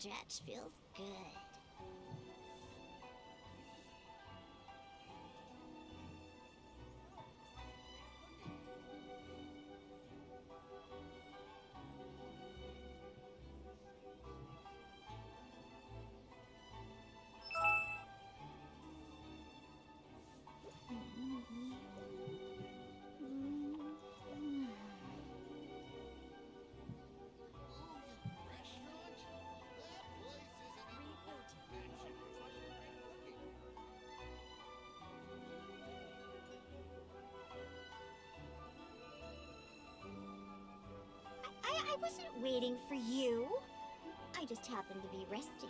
stretch feels good. I wasn't waiting for you. I just happened to be resting.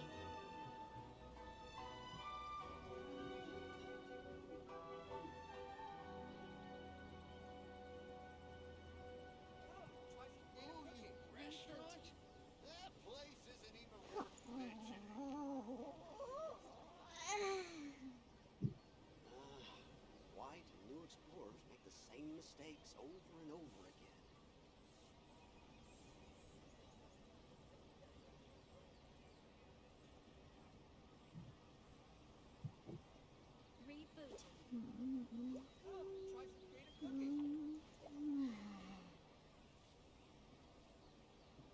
Why do new explorers make the same mistakes over and over again?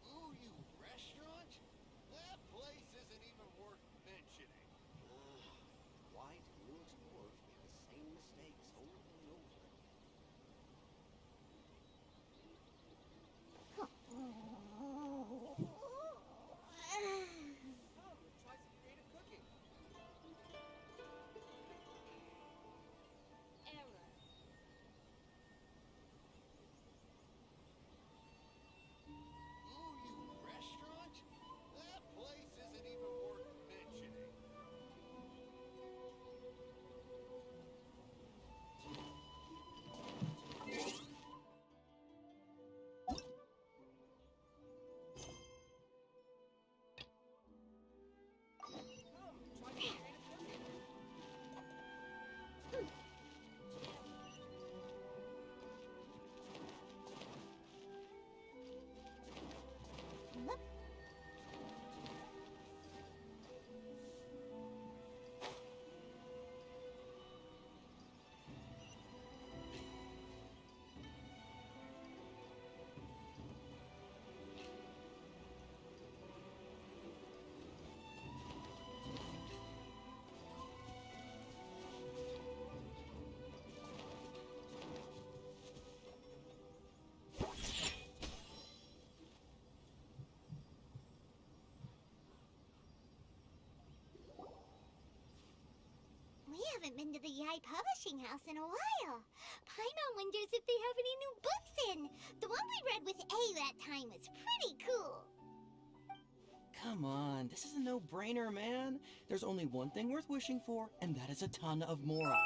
Ooh, you restaurant? That place isn't even worth mentioning. Why do new explorers make the same mistakes over and over again? Try some creative cooking. Ooh, you restaurant? That place isn't even worth mentioning. Try some creative cooking. We haven't been to the Yai Publishing House in a while. Paimon wonders if they have any new books in. The one we read with A that time was pretty cool. Come on, this is a no-brainer, man. There's only one thing worth wishing for, and that is a ton of Mora.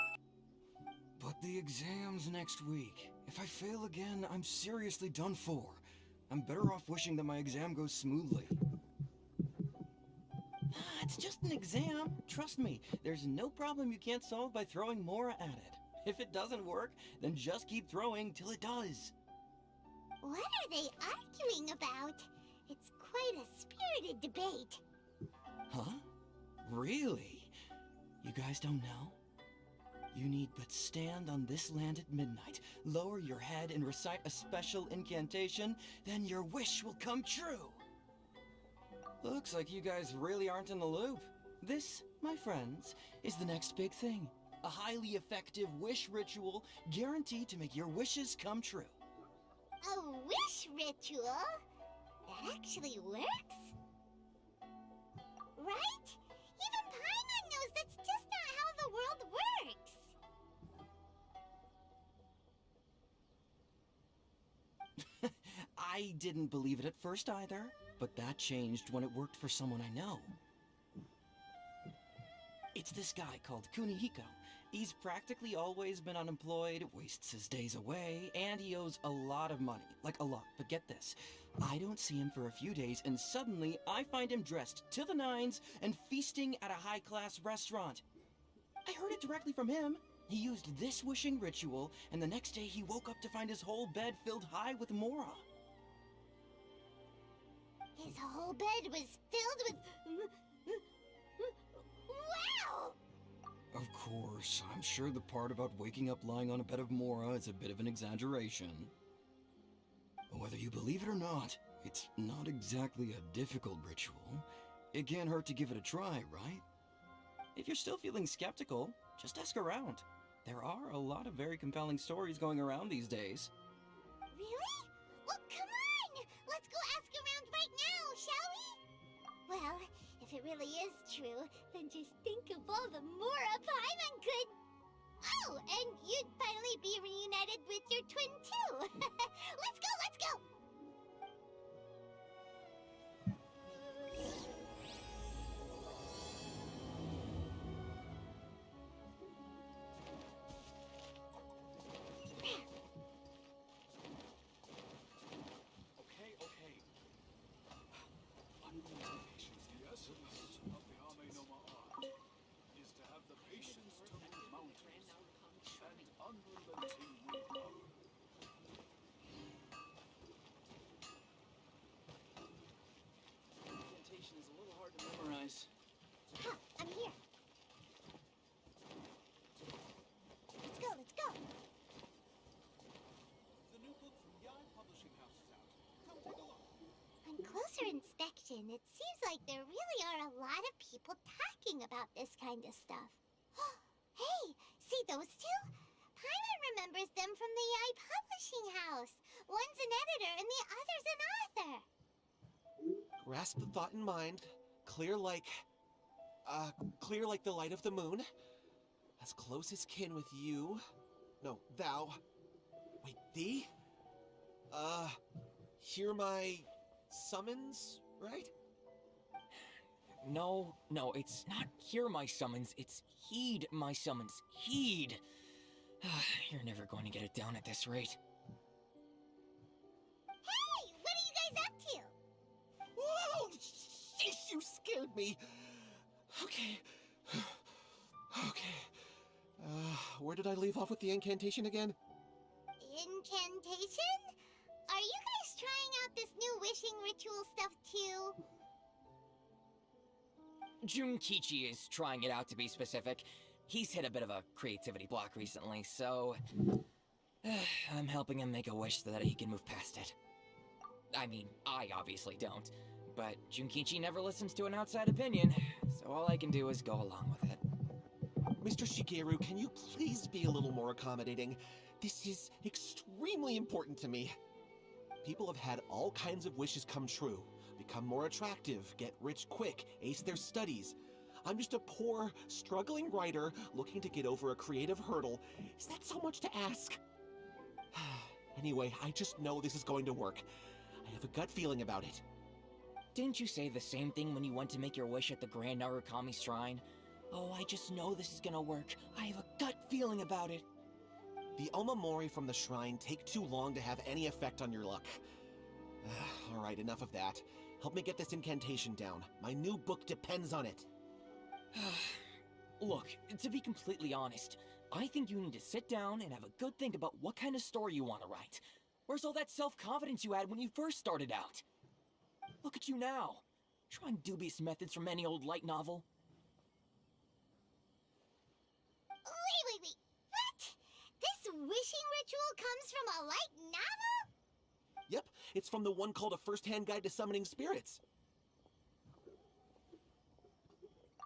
But the exam's next week. If I fail again, I'm seriously done for. I'm better off wishing that my exam goes smoothly. It's just an exam. Trust me, there's no problem you can't solve by throwing Mora at it. If it doesn't work, then just keep throwing till it does. What are they arguing about? It's quite a spirited debate. Huh? Really? You guys don't know? You need but stand on this land at midnight, lower your head and recite a special incantation, then your wish will come true. Looks like you guys really aren't in the loop. This, my friends, is the next big thing. A highly effective wish ritual guaranteed to make your wishes come true. A wish ritual? That actually works? Right? Even Paimon knows that's just not how the world works. I didn't believe it at first either, but that changed when it worked for someone I know. It's this guy called Kunihiko. He's practically always been unemployed, wastes his days away, and he owes a lot of money. Like a lot, but get this. I don't see him for a few days, and suddenly I find him dressed to the nines and feasting at a high-class restaurant. I heard it directly from him. He used this wishing ritual, and the next day he woke up to find his whole bed filled high with Mora. His whole bed was filled with... Wow! Of course, I'm sure the part about waking up lying on a bed of Mora is a bit of an exaggeration. But whether you believe it or not, it's not exactly a difficult ritual. It can't hurt to give it a try, right? If you're still feeling skeptical, just ask around. There are a lot of very compelling stories going around these days. Really? Well, come on! Let's go ask around right now, shall we? Well, if it really is true, then just think of all the Mora Paimon could... Oh, and you'd finally be reunited with your twin, too! Let's go, let's go! Okay. The essence of the Ame no Ma'a is to have the patience to move mountains and unrelenting willpower. Incantation is a little hard to memorize. Huh, I'm here. Let's go. The new book from Yai Publishing House is out. Come take a look. On closer inspection, it seems like there really are a lot of people talking about this kind of stuff. Hey, see those two? Paimon remembers them from the Yai Publishing House. One's an editor and the other's an author. Grasp the thought in mind. Clear like the light of the moon. As close as kin with you. No, thou. Wait, thee? Hear my summons, right? No, it's not hear my summons, it's heed my summons. Heed! You're never going to get it down at this rate. Hey, what are you guys up to? Whoa! Sheesh, you scared me. Okay. Where did I leave off with the incantation again? Incantation? Are you guys trying out this new wishing ritual stuff too? Junkichi is trying it out, to be specific. He's hit a bit of a creativity block recently, so... I'm helping him make a wish so that he can move past it. I mean, I obviously don't, but Junkichi never listens to an outside opinion, so all I can do is go along with it. Mr. Shigeru, can you please be a little more accommodating? This is extremely important to me. People have had all kinds of wishes come true. Become more attractive, get rich quick, ace their studies. I'm just a poor, struggling writer looking to get over a creative hurdle. Is that so much to ask? Anyway, I just know this is going to work. I have a gut feeling about it. Didn't you say the same thing when you went to make your wish at the Grand Narukami Shrine? Oh, I just know this is gonna work. I have a gut feeling about it. The omamori from the shrine take too long to have any effect on your luck. Alright, enough of that. Help me get this incantation down. My new book depends on it. Look, to be completely honest, I think you need to sit down and have a good think about what kind of story you want to write. Where's all that self-confidence you had when you first started out? Look at you now, trying dubious methods from any old light novel. Wait. What? This wishing ritual comes from a light novel? Yep, it's from the one called A First-Hand Guide to Summoning Spirits.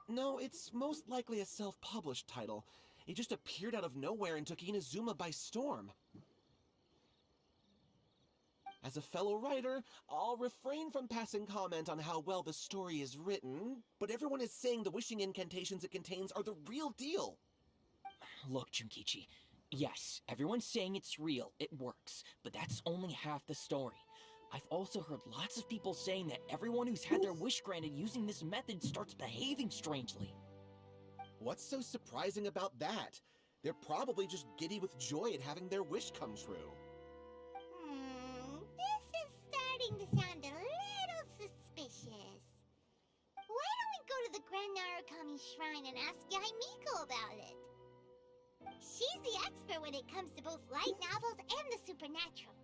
No, it's most likely a self-published title. It just appeared out of nowhere and took Inazuma by storm. As a fellow writer, I'll refrain from passing comment on how well the story is written, but everyone is saying the wishing incantations it contains are the real deal. Look, Junkichi, yes, everyone's saying it's real, it works, but that's only half the story. I've also heard lots of people saying that everyone who's had their wish granted using this method starts behaving strangely. What's so surprising about that? They're probably just giddy with joy at having their wish come true. This is starting to sound a little suspicious. Why don't we go to the Grand Narukami Shrine and ask Yaimiko about it? She's the expert when it comes to both light novels and the supernatural.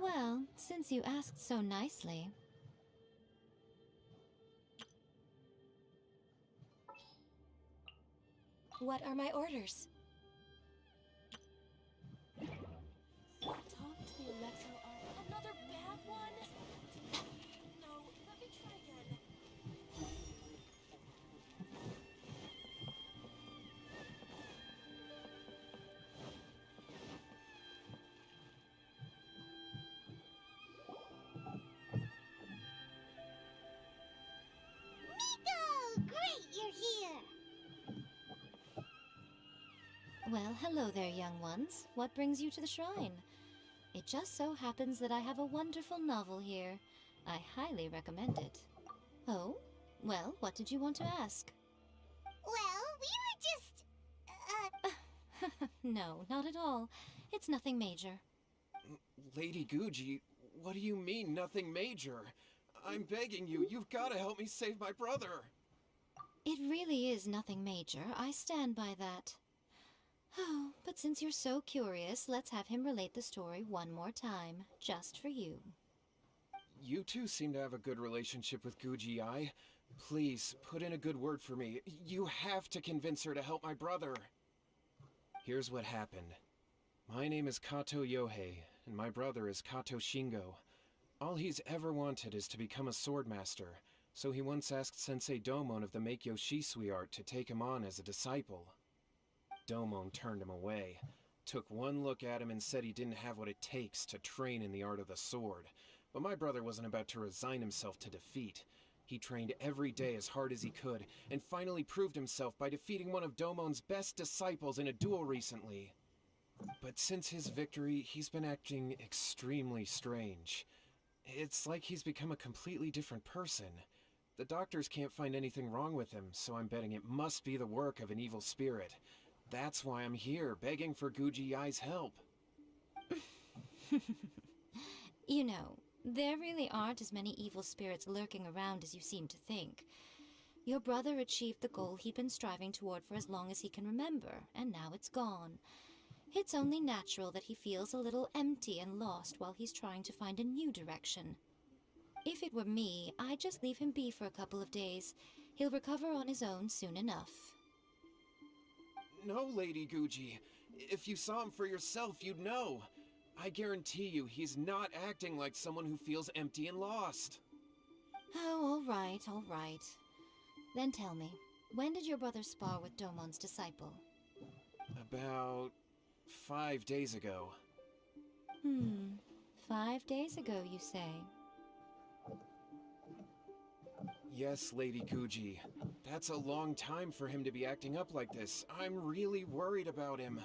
Well, since you asked so nicely. What are my orders? Talk to the Electro Art. Another bad one? No, let me try again. Miko! Great, you're here! Well, hello there, young ones. What brings you to the shrine? It just so happens that I have a wonderful novel here. I highly recommend it. Oh? Well, what did you want to ask? Well, we were just... No, not at all. It's nothing major. Lady Guji, what do you mean, nothing major? I'm begging you, you've got to help me save my brother. It really is nothing major. I stand by that. Oh, but since you're so curious, let's have him relate the story one more time, just for you. You two seem to have a good relationship with Guji-ai. Please, put in a good word for me. You have to convince her to help my brother. Here's what happened. My name is Kato Yohei, and my brother is Kato Shingo. All he's ever wanted is to become a swordmaster, so he once asked Sensei Domon of the Meikyo Shisui art to take him on as a disciple. Domon turned him away, took one look at him and said he didn't have what it takes to train in the art of the sword. But my brother wasn't about to resign himself to defeat. He trained every day as hard as he could, and finally proved himself by defeating one of Domon's best disciples in a duel recently. But since his victory, he's been acting extremely strange. It's like he's become a completely different person. The doctors can't find anything wrong with him, so I'm betting it must be the work of an evil spirit. That's why I'm here, begging for Guji-ai's help. You know, there really aren't as many evil spirits lurking around as you seem to think. Your brother achieved the goal he'd been striving toward for as long as he can remember, and now it's gone. It's only natural that he feels a little empty and lost while he's trying to find a new direction. If it were me, I'd just leave him be for a couple of days. He'll recover on his own soon enough. No, Lady Guji. If you saw him for yourself, you'd know. I guarantee you, he's not acting like someone who feels empty and lost. Oh, all right. Then tell me, when did your brother spar with Domon's disciple? About 5 days ago. 5 days ago, you say? Yes, Lady Guji. That's a long time for him to be acting up like this. I'm really worried about him.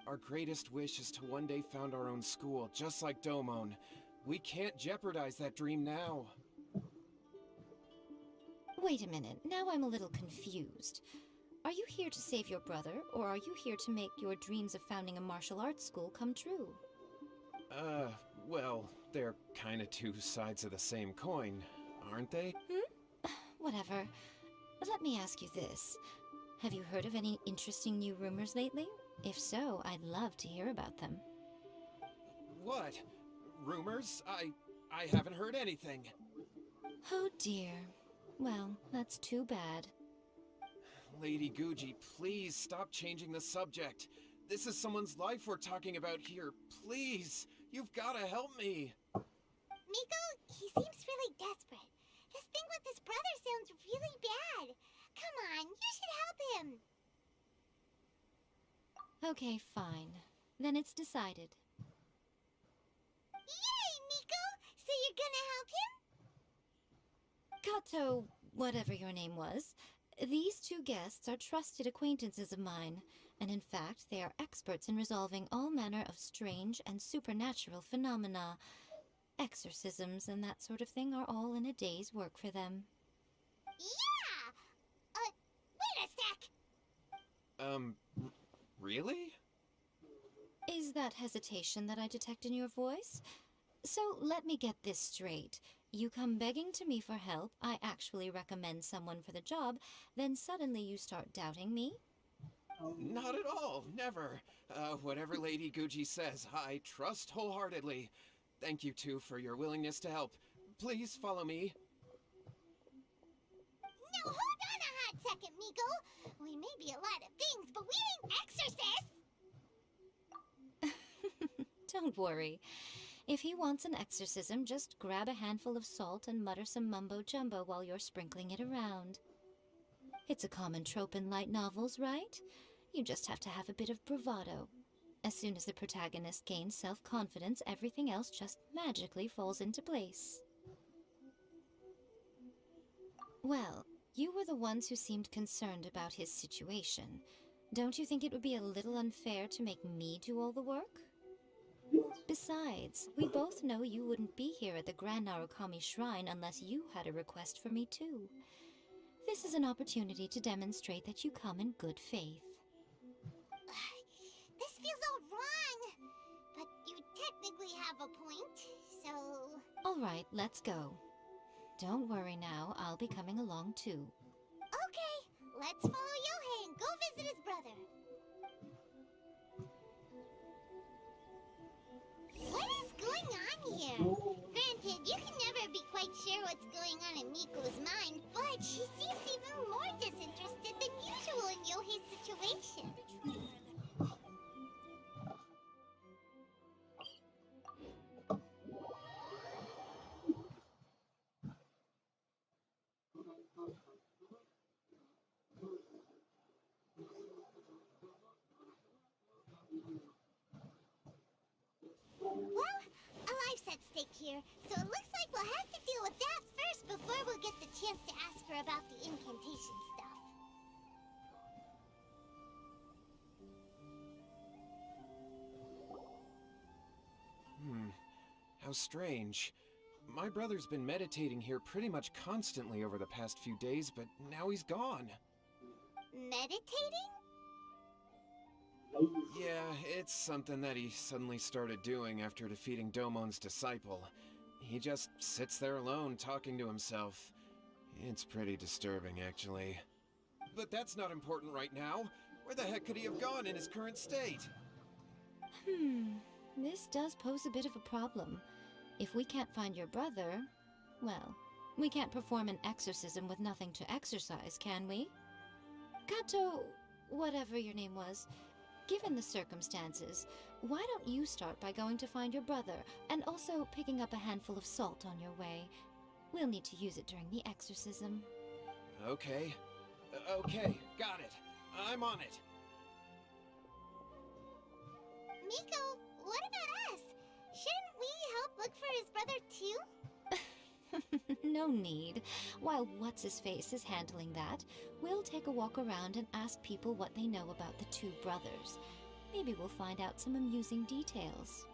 Our greatest wish is to one day found our own school, just like Domon. We can't jeopardize that dream now. Wait a minute, now I'm a little confused. Are you here to save your brother, or are you here to make your dreams of founding a martial arts school come true? Well, they're kinda two sides of the same coin, aren't they? Whatever. Let me ask you this. Have you heard of any interesting new rumors lately? If so, I'd love to hear about them. What? Rumors? I haven't heard anything. Oh dear. Well, that's too bad. Lady Guji, please stop changing the subject. This is someone's life we're talking about here. Please, you've gotta help me. Miko, he seems really desperate. His thing with his brother sounds really bad. Come on, you should help him. Okay, fine. Then it's decided. Yay, Miko! So you're gonna help him? Kato, whatever your name was, these two guests are trusted acquaintances of mine, and in fact, they are experts in resolving all manner of strange and supernatural phenomena. Exorcisms and that sort of thing are all in a day's work for them. Yeah! Wait a sec! Really? Is that hesitation that I detect in your voice? So let me get this straight. You come begging to me for help, I actually recommend someone for the job, then suddenly you start doubting me? Not at all, never. Whatever Lady Guji says, I trust wholeheartedly. Thank you two for your willingness to help. Please follow me. Now hold on a hot second, Miko! We may be a lot of things, but we ain't exorcists! Don't worry. If he wants an exorcism, just grab a handful of salt and mutter some mumbo-jumbo while you're sprinkling it around. It's a common trope in light novels, right? You just have to have a bit of bravado. As soon as the protagonist gains self-confidence, everything else just magically falls into place. Well, you were the ones who seemed concerned about his situation. Don't you think it would be a little unfair to make me do all the work? Besides, we both know you wouldn't be here at the Grand Narukami Shrine unless you had a request for me too. This is an opportunity to demonstrate that you come in good faith. This feels all wrong! But you technically have a point, so... All right, let's go. Don't worry now, I'll be coming along too. Okay, let's follow Yohei and go visit his brother. What is going on here? Granted, you can never be quite sure what's going on in Miko's mind, but she seems even more disinterested than usual in Yohei's situation. Well, a life's at stake here, so it looks like we'll have to deal with that first before we'll get the chance to ask her about the incantation stuff. How strange. My brother's been meditating here pretty much constantly over the past few days, but now he's gone. Meditating? Yeah, it's something that he suddenly started doing after defeating Domon's disciple. He just sits there alone, talking to himself. It's pretty disturbing, actually. But that's not important right now. Where the heck could he have gone in his current state? This does pose a bit of a problem. If we can't find your brother, well, we can't perform an exorcism with nothing to exorcise, can we? Kato, whatever your name was, given the circumstances, why don't you start by going to find your brother, and also picking up a handful of salt on your way? We'll need to use it during the exorcism. Okay. Okay, got it. I'm on it. Miko, what about us? Shouldn't we help look for his brother too? No need. While What's-His-Face is handling that, we'll take a walk around and ask people what they know about the two brothers. Maybe we'll find out some amusing details.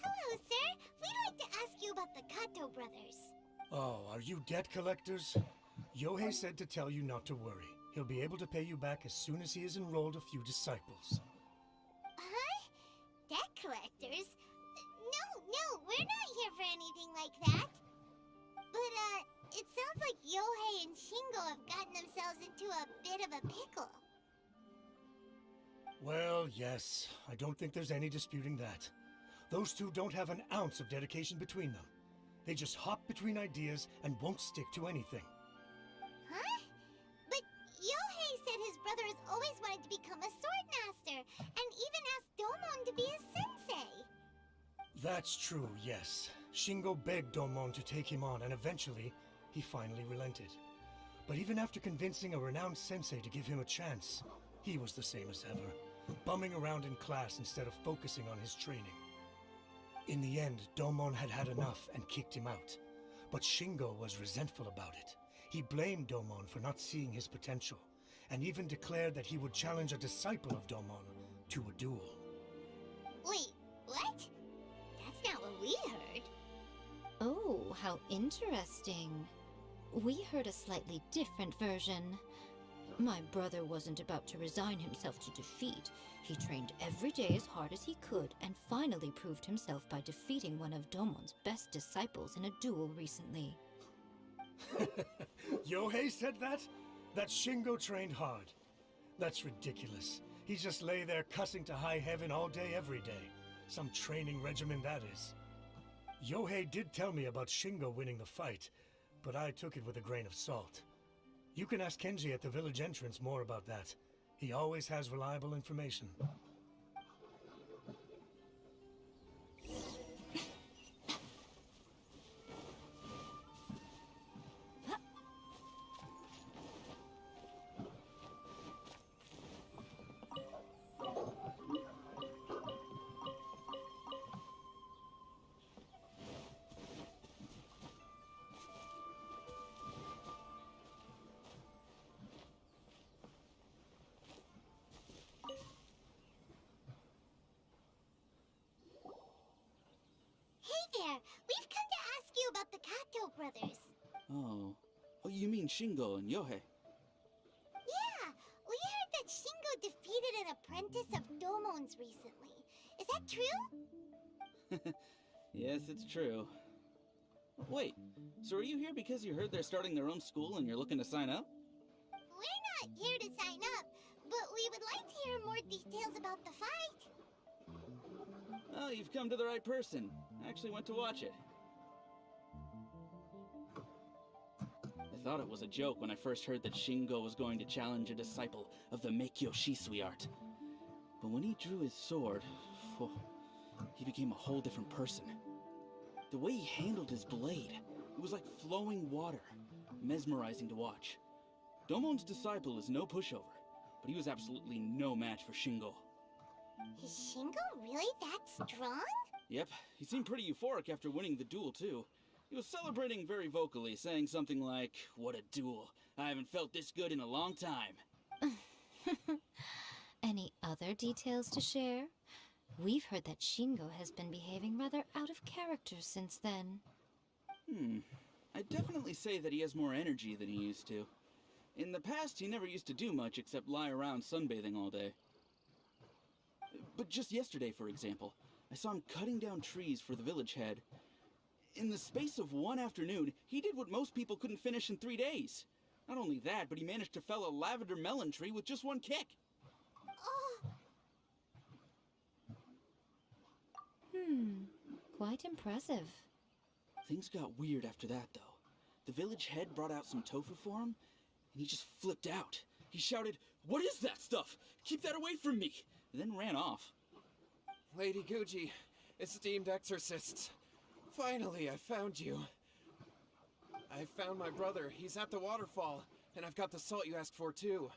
Hello, sir. We'd like to ask you about the Kato brothers. Oh, are you debt collectors? Yohei said to tell you not to worry. He'll be able to pay you back as soon as he has enrolled a few disciples. Huh? Debt collectors? No, we're not here for anything like that. But, it sounds like Yohei and Shingo have gotten themselves into a bit of a pickle. Well, yes. I don't think there's any disputing that. Those two don't have an ounce of dedication between them. They just hop between ideas and won't stick to anything. Huh? But Yohei said his brother has always wanted to become a sword master, and even asked Domon to be his sensei. That's true, yes. Shingo begged Domon to take him on, and eventually, he finally relented. But even after convincing a renowned sensei to give him a chance, he was the same as ever, bumming around in class instead of focusing on his training. In the end, Domon had had enough and kicked him out. But Shingo was resentful about it. He blamed Domon for not seeing his potential, and even declared that he would challenge a disciple of Domon to a duel. Wait, what? That's not what we heard. Oh, how interesting. We heard a slightly different version. My brother wasn't about to resign himself to defeat. He trained every day as hard as he could and finally proved himself by defeating one of Domon's best disciples in a duel recently. Yohei said that? That Shingo trained hard. That's ridiculous. He just lay there cussing to high heaven all day every day. Some training regimen that is. Yohei did tell me about Shingo winning the fight, but I took it with a grain of salt. You can ask Kenji at the village entrance more about that. He always has reliable information. Hey there, we've come to ask you about the Kato brothers. Oh. Oh, you mean Shingo and Yohei? Yeah, we heard that Shingo defeated an apprentice of Domon's recently. Is that true? Yes, it's true. Wait, so are you here because you heard they're starting their own school and you're looking to sign up? We're not here to sign up, but we would like to hear more details about the fight. Oh, you've come to the right person. I actually went to watch it. I thought it was a joke when I first heard that Shingo was going to challenge a disciple of the Meikyo Shisui art. But when he drew his sword, he became a whole different person. The way he handled his blade, it was like flowing water, mesmerizing to watch. Domon's disciple is no pushover, but he was absolutely no match for Shingo. Is Shingo really that strong? Yep, he seemed pretty euphoric after winning the duel, too. He was celebrating very vocally, saying something like, "What a duel. I haven't felt this good in a long time." Any other details to share? We've heard that Shingo has been behaving rather out of character since then. I'd definitely say that he has more energy than he used to. In the past, he never used to do much except lie around sunbathing all day. But just yesterday, for example, I saw him cutting down trees for the village head. In the space of one afternoon, he did what most people couldn't finish in 3 days. Not only that, but he managed to fell a lavender melon tree with just one kick. Oh, Quite impressive. Things got weird after that, though. The village head brought out some tofu for him, and he just flipped out. He shouted, "What is that stuff? Keep that away from me!" and then ran off. Lady Guji, esteemed exorcists. Finally, I found you. I found my brother. He's at the waterfall, and I've got the salt you asked for, too.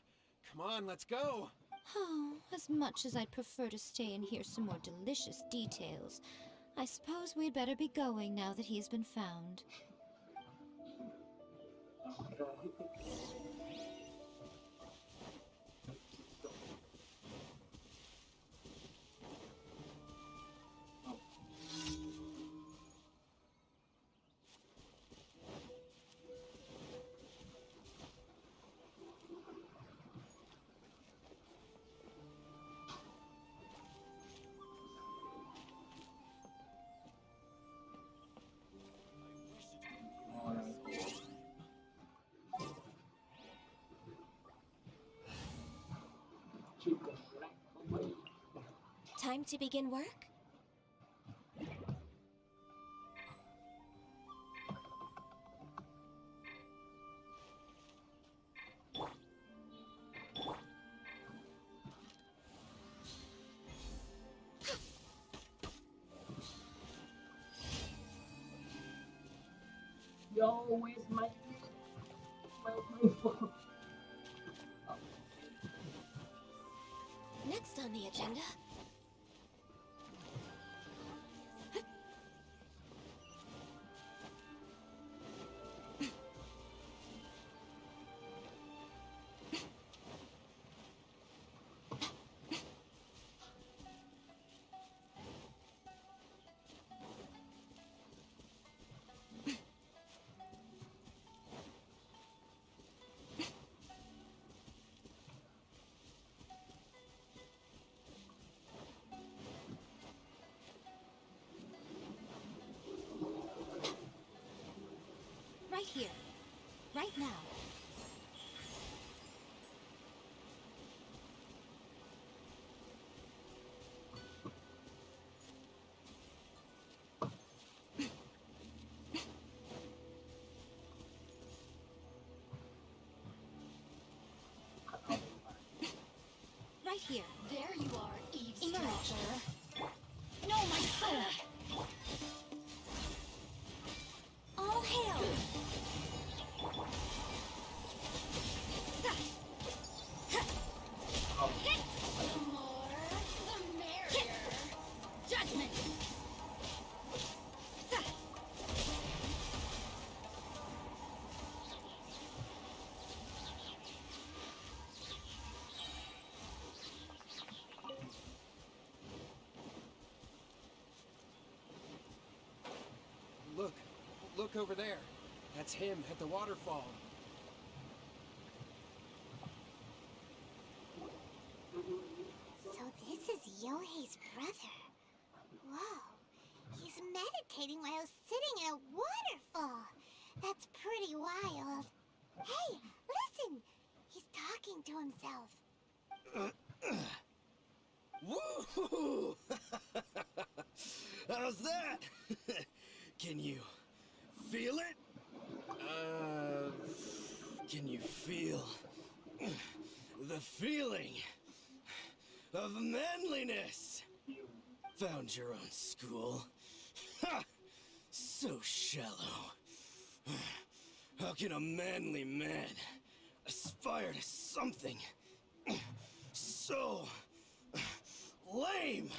Come on, let's go. Oh, as much as I'd prefer to stay and hear some more delicious details, I suppose we'd better be going now that he's been found. Time to begin work? Yo, where's my phone? Next on the agenda. Right here. Right now. Right here. There you are, eavesdropper. No, my sword! All hail! The more, the merrier. Judgment! Look over there. That's him at the waterfall. So this is Yohei's brother. Whoa. He's meditating while sitting in a waterfall. That's pretty wild. Hey, listen! He's talking to himself. Woo! How's that? Can you feel it? Can you feel the feeling of manliness? Found your own school. Ha! So shallow. How can a manly man aspire to something so lame?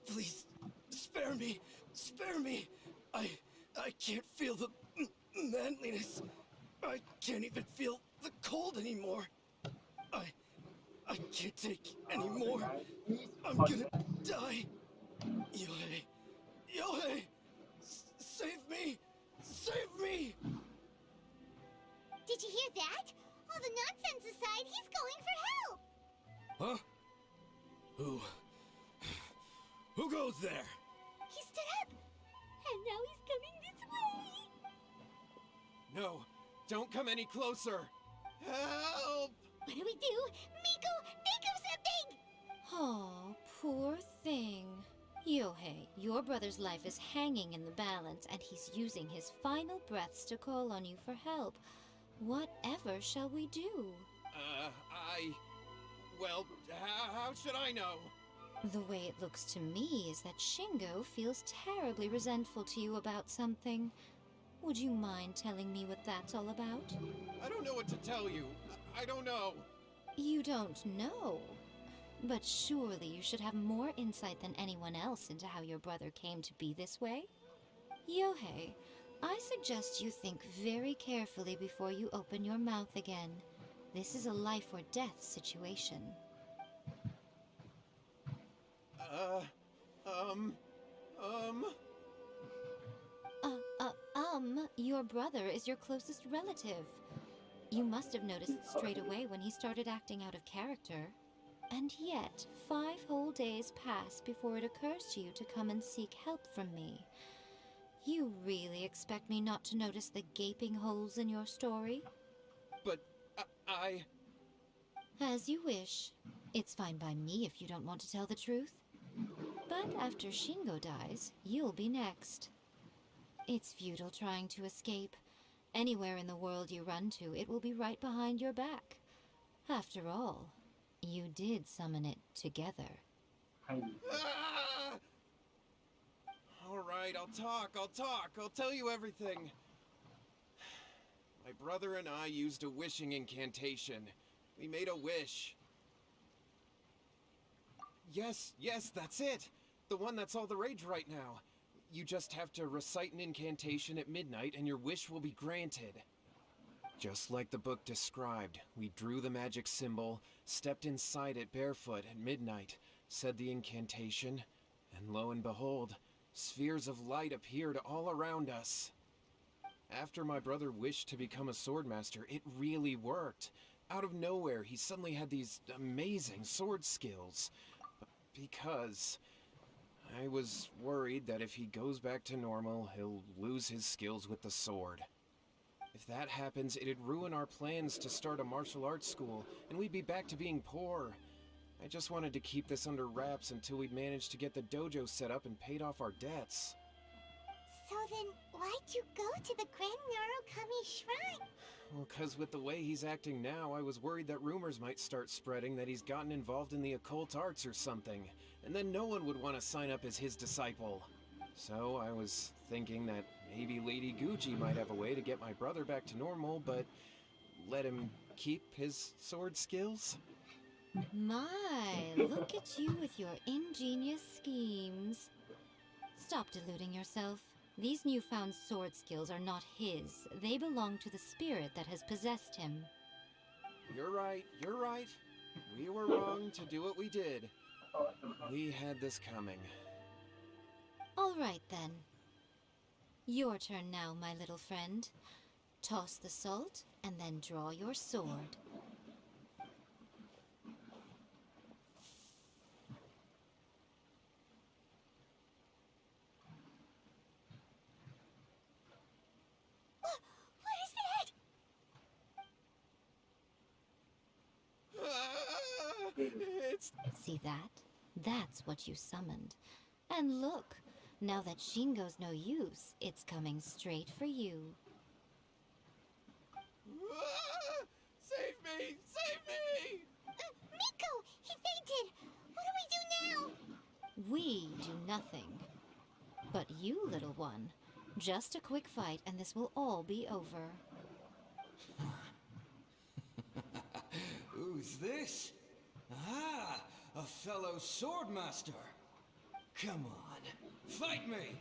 Please, spare me. Spare me. I can't feel the manliness. I can't even feel the cold anymore. I can't take any more. I'm gonna die. Yohei. Yohei! Save me! Save me! Did you hear that? All the nonsense aside, he's going for help! Huh? Who goes there? He stood up! And now he's coming this way! No, don't come any closer. Help! What do we do? Miko, think of something! Oh, poor thing. Yohei, your brother's life is hanging in the balance, and he's using his final breaths to call on you for help. Whatever shall we do? Well, how should I know? The way it looks to me is that Shingo feels terribly resentful to you about something. Would you mind telling me what that's all about? I don't know what to tell you. I don't know. You don't know? But surely you should have more insight than anyone else into how your brother came to be this way? Yohei, I suggest you think very carefully before you open your mouth again. This is a life or death situation. Your brother is your closest relative. You must have noticed straight away when he started acting out of character. And yet, 5 whole days pass before it occurs to you to come and seek help from me. You really expect me not to notice the gaping holes in your story? But As you wish. It's fine by me if you don't want to tell the truth. But after Shingo dies, you'll be next. It's futile trying to escape. Anywhere in the world you run to, it will be right behind your back. After all, you did summon it together. All right. right, I'll talk. I'll tell you everything. My brother and I used a wishing incantation. We made a wish. Yes, that's it. The one that's all the rage right now. You just have to recite an incantation at midnight and your wish will be granted. Just like the book described, we drew the magic symbol, stepped inside it barefoot at midnight, said the incantation, and lo and behold, spheres of light appeared all around us. After my brother wished to become a swordmaster, it really worked. Out of nowhere, he suddenly had these amazing sword skills. Because I was worried that if he goes back to normal, he'll lose his skills with the sword. If that happens, it'd ruin our plans to start a martial arts school, and we'd be back to being poor. I just wanted to keep this under wraps until we'd managed to get the dojo set up and paid off our debts. So then, why'd you go to the Grand Narukami Shrine? Well, 'cause with the way he's acting now, I was worried that rumors might start spreading that he's gotten involved in the occult arts or something, and then no one would want to sign up as his disciple. So I was thinking that maybe Lady Gucci might have a way to get my brother back to normal, but let him keep his sword skills? My, look at you with your ingenious schemes. Stop deluding yourself. These newfound sword skills are not his. They belong to the spirit that has possessed him. You're right. We were wrong to do what we did. We had this coming. All right, then. Your turn now, my little friend. Toss the salt, and then draw your sword. What is that? It's... See that? That's what you summoned. And look, now that Shingo's no use, it's coming straight for you. Save me! Save me! Miko! He fainted! What do we do now? We do nothing. But you, little one, just a quick fight and this will all be over. Who's this? Ah, a fellow swordmaster. Come on, fight me!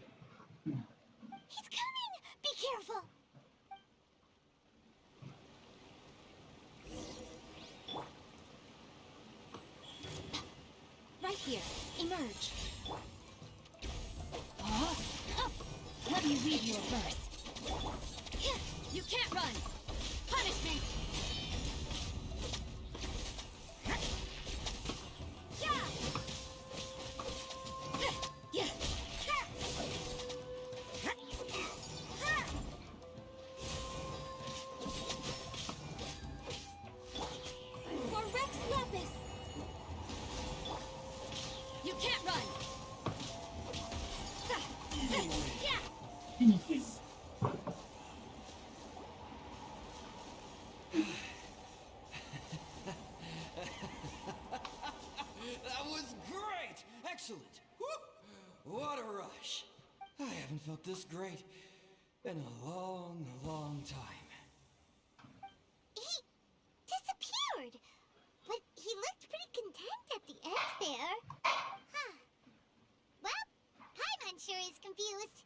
He's coming! Be careful! Right here, emerge. Huh? Up! Let me read your verse. You can't run! Punish me! For Rex Lapis! You can't run! That was great! Excellent! Woo! What a rush! I haven't felt this great in a long, long time. He disappeared! But he looked pretty content at the end there. Huh. Well, Paimon sure is confused.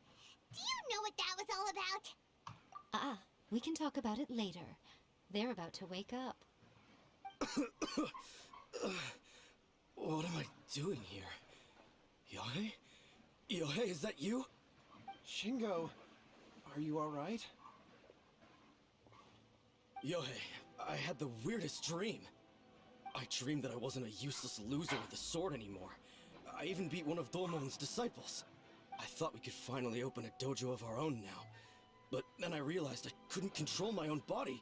Do you know what that was all about? We can talk about it later. They're about to wake up. What am I doing here? Yohei? Yohei, is that you? Shingo, are you alright? Yohei, I had the weirdest dream. I dreamed that I wasn't a useless loser with a sword anymore. I even beat one of Domon's disciples. I thought we could finally open a dojo of our own now. But then I realized I couldn't control my own body.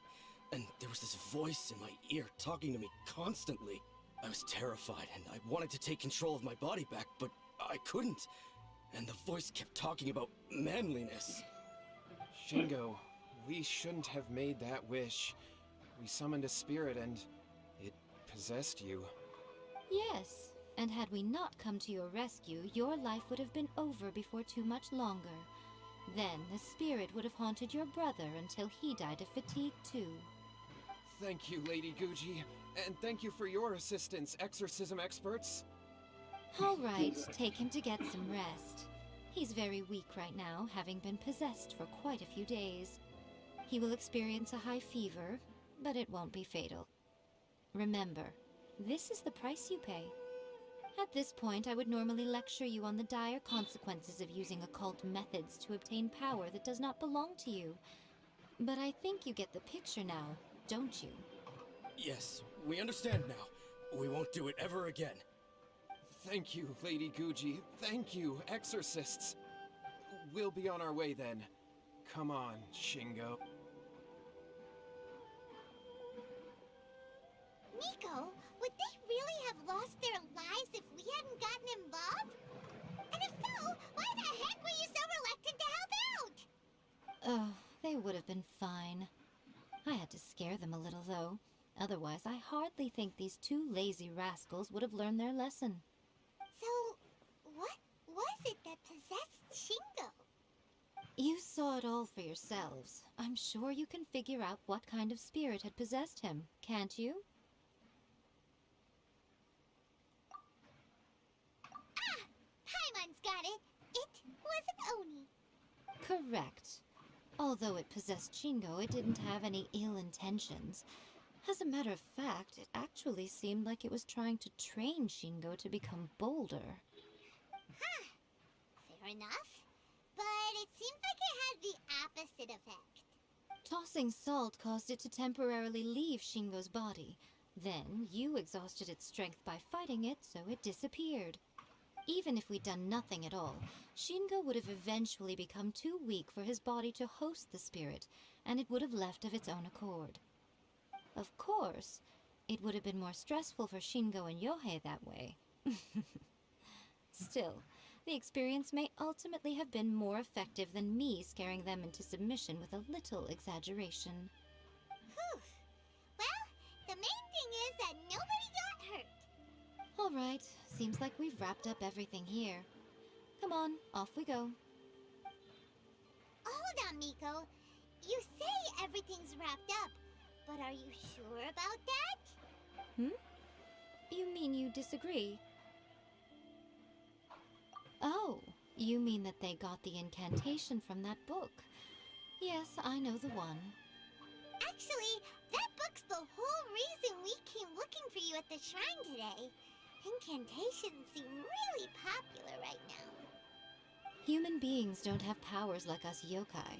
And there was this voice in my ear talking to me constantly. I was terrified and I wanted to take control of my body back, but I couldn't. And the voice kept talking about manliness. Shingo, we shouldn't have made that wish. We summoned a spirit and it possessed you. Yes, And had we not come to your rescue, your life would have been over before too much longer. Then the spirit would have haunted your brother until he died of fatigue too. Thank you, Lady Guji. And thank you for your assistance, exorcism experts. All right, take him to get some rest. He's very weak right now, having been possessed for quite a few days. He will experience a high fever, but it won't be fatal. Remember, this is the price you pay. At this point, I would normally lecture you on the dire consequences of using occult methods to obtain power that does not belong to you. But I think you get the picture now, don't you? Yes, we understand now. We won't do it ever again. Thank you, Lady Guji. Thank you, exorcists. We'll be on our way then. Come on, Shingo. Miko, would they really have lost their lives if we hadn't gotten involved? And if so, why the heck were you so reluctant to help out? Oh, they would have been fine. I had to scare them a little, though. Otherwise, I hardly think these two lazy rascals would have learned their lesson. So, what was it that possessed Shingo? You saw it all for yourselves. I'm sure you can figure out what kind of spirit had possessed him, can't you? Paimon's got it. It was an Oni. Correct. Although it possessed Shingo, it didn't have any ill intentions. As a matter of fact, it actually seemed like it was trying to train Shingo to become bolder. Huh. Fair enough. But it seems like it had the opposite effect. Tossing salt caused it to temporarily leave Shingo's body. Then, you exhausted its strength by fighting it, so it disappeared. Even if we'd done nothing at all, Shingo would have eventually become too weak for his body to host the spirit, and it would have left of its own accord. Of course, it would have been more stressful for Shingo and Yohei that way. Still, the experience may ultimately have been more effective than me scaring them into submission with a little exaggeration. Whew. Well, the main thing is that nobody got hurt. All right, seems like we've wrapped up everything here. Come on, off we go. Hold on, Miko. You say everything's wrapped up, but are you sure about that? You mean you disagree? Oh, you mean that they got the incantation from that book. Yes, I know the one. Actually, that book's the whole reason we came looking for you at the shrine today. Incantations seem really popular right now. Human beings don't have powers like us yokai.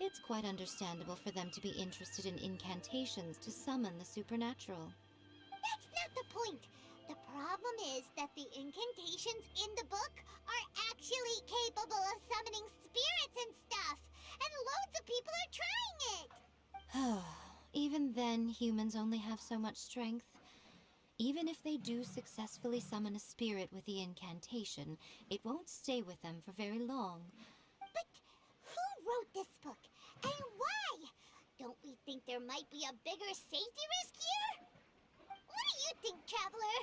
It's quite understandable for them to be interested in incantations to summon the supernatural. That's not the point. The problem is that the incantations in the book are actually capable of summoning spirits and stuff, and loads of people are trying it. Even then, humans only have so much strength. Even if they do successfully summon a spirit with the incantation, it won't stay with them for very long. But who wrote this book, and why? Don't we think there might be a bigger safety risk here? What do you think, Traveler?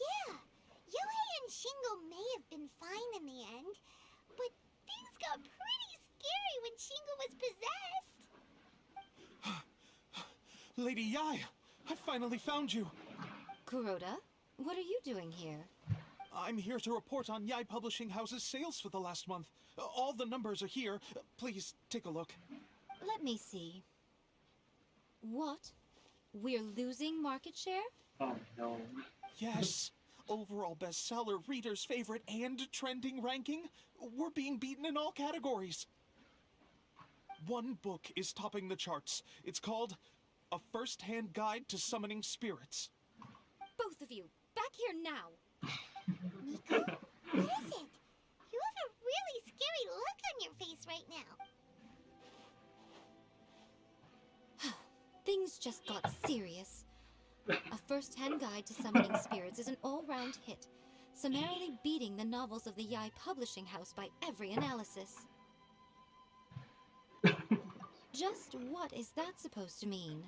Yeah, Yohei and Shingo may have been fine in the end, but things got pretty scary when Shingo was possessed. Lady Yai, I finally found you. Kuroda, what are you doing here? I'm here to report on Yai Publishing House's sales for the last month. All the numbers are here. Please take a look. Let me see. What? We're losing market share? Oh no. Yes. Overall bestseller, reader's favorite, and trending ranking. We're being beaten in all categories. One book is topping the charts. It's called A First-Hand Guide to Summoning Spirits. Both of you, back here now! Miko, what is it? You have a really scary look on your face right now. Things just got serious. A First-Hand Guide to Summoning Spirits is an all-round hit, summarily beating the novels of the Yai Publishing House by every analysis. Just what is that supposed to mean?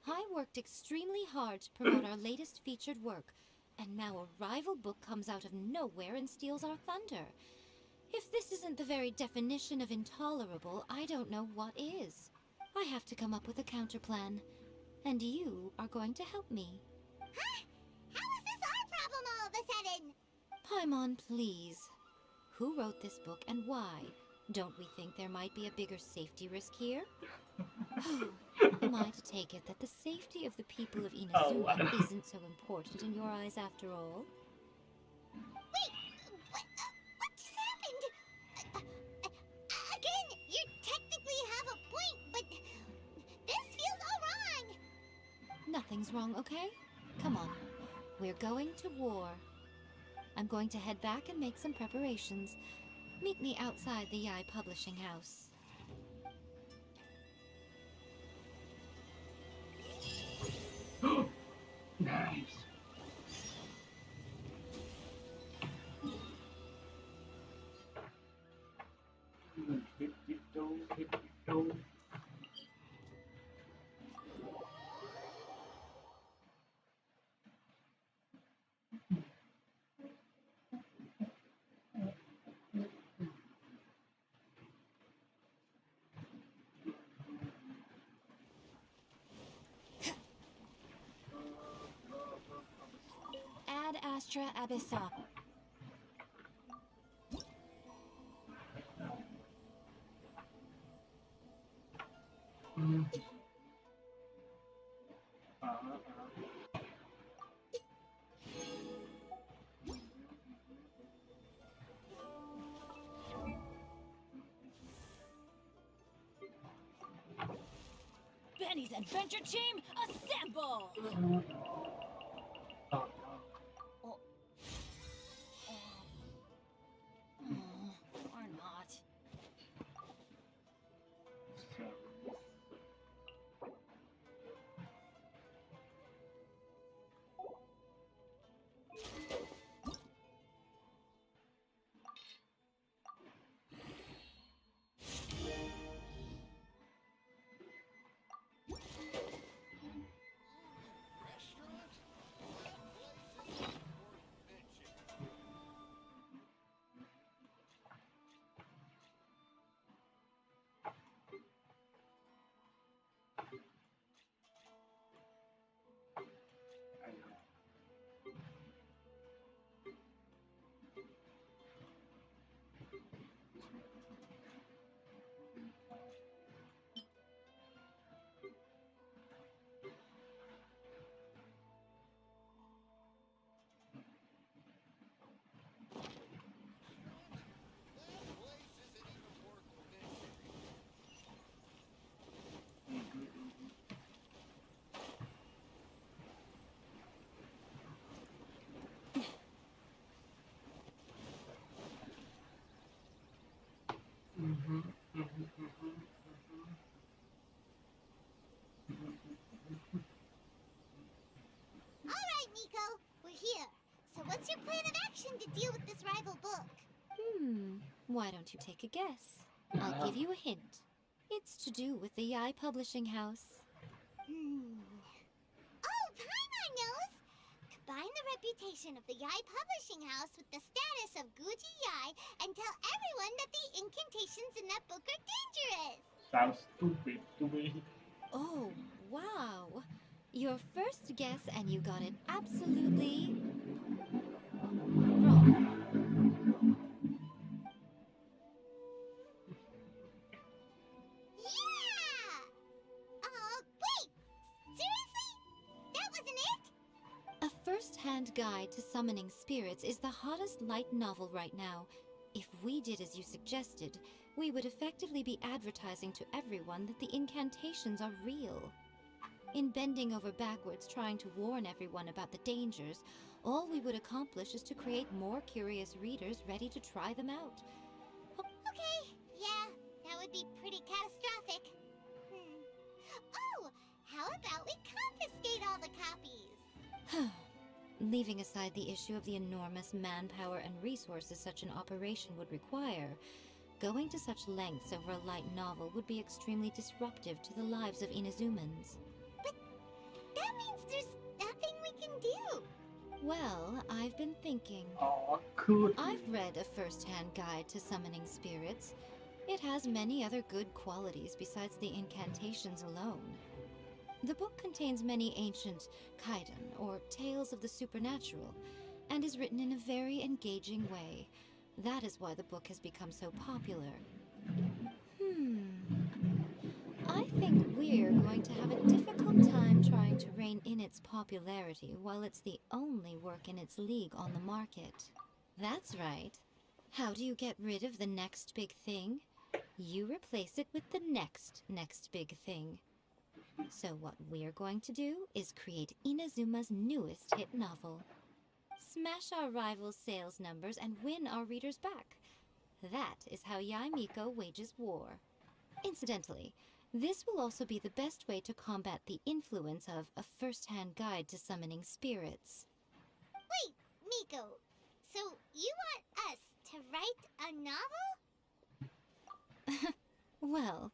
I worked extremely hard to promote our latest featured work, and now a rival book comes out of nowhere and steals our thunder. If this isn't the very definition of intolerable, I don't know what is. I have to come up with a counterplan, and you are going to help me. Huh? How is this our problem all of a sudden? Paimon, please. Who wrote this book and why? Don't we think there might be a bigger safety risk here? Am I to take it that the safety of the people of Inazuma isn't so important in your eyes after all? Wait, what just happened? Again, you technically have a point, but this feels all wrong. Nothing's wrong, okay? Come on. We're going to war. I'm going to head back and make some preparations. Meet me outside the Yai Publishing House. Nice. Hit it go. Ad Astra Abyssa. Benny's Adventure Team, assemble! Or not. All right, Nico, we're here. So what's your plan of action to deal with this rival book? Why don't you take a guess? I'll give you a hint. It's to do with the Yai Publishing House. Oh, Paimon knows! Combine the reputation of the Yai Publishing House with the status of Guji Yai and tell everyone that the incantations in that book are dangerous! Sounds stupid to me. Oh, wow. Your first guess and you got it absolutely wrong. Yeah! Wait! Seriously? That wasn't it? A first-hand guide to summoning spirits is the hottest light novel right now. If we did as you suggested, we would effectively be advertising to everyone that the incantations are real. In bending over backwards trying to warn everyone about the dangers, all we would accomplish is to create more curious readers ready to try them out. Okay, yeah, that would be pretty catastrophic. Oh, how about we confiscate all the copies? Leaving aside the issue of the enormous manpower and resources such an operation would require, going to such lengths over a light novel would be extremely disruptive to the lives of Inazumans. do? Well, I've been thinking. อ๋อคือ I've read a first-hand guide to summoning spirits. It has many other good qualities besides the incantations alone. The book contains many ancient kaiden, or tales of the supernatural, and is written in a very engaging way. That is why the book has become so popular. I think we're going to have a difficult time trying to rein in its popularity while it's the only work in its league on the market. That's right. How do you get rid of the next big thing? You replace it with the next big thing. So what we're going to do is create Inazuma's newest hit novel. Smash our rival's sales numbers and win our readers back. That is how Yaimiko wages war. Incidentally, this will also be the best way to combat the influence of a first-hand guide to summoning spirits. Wait, Miko. So you want us to write a novel? Well,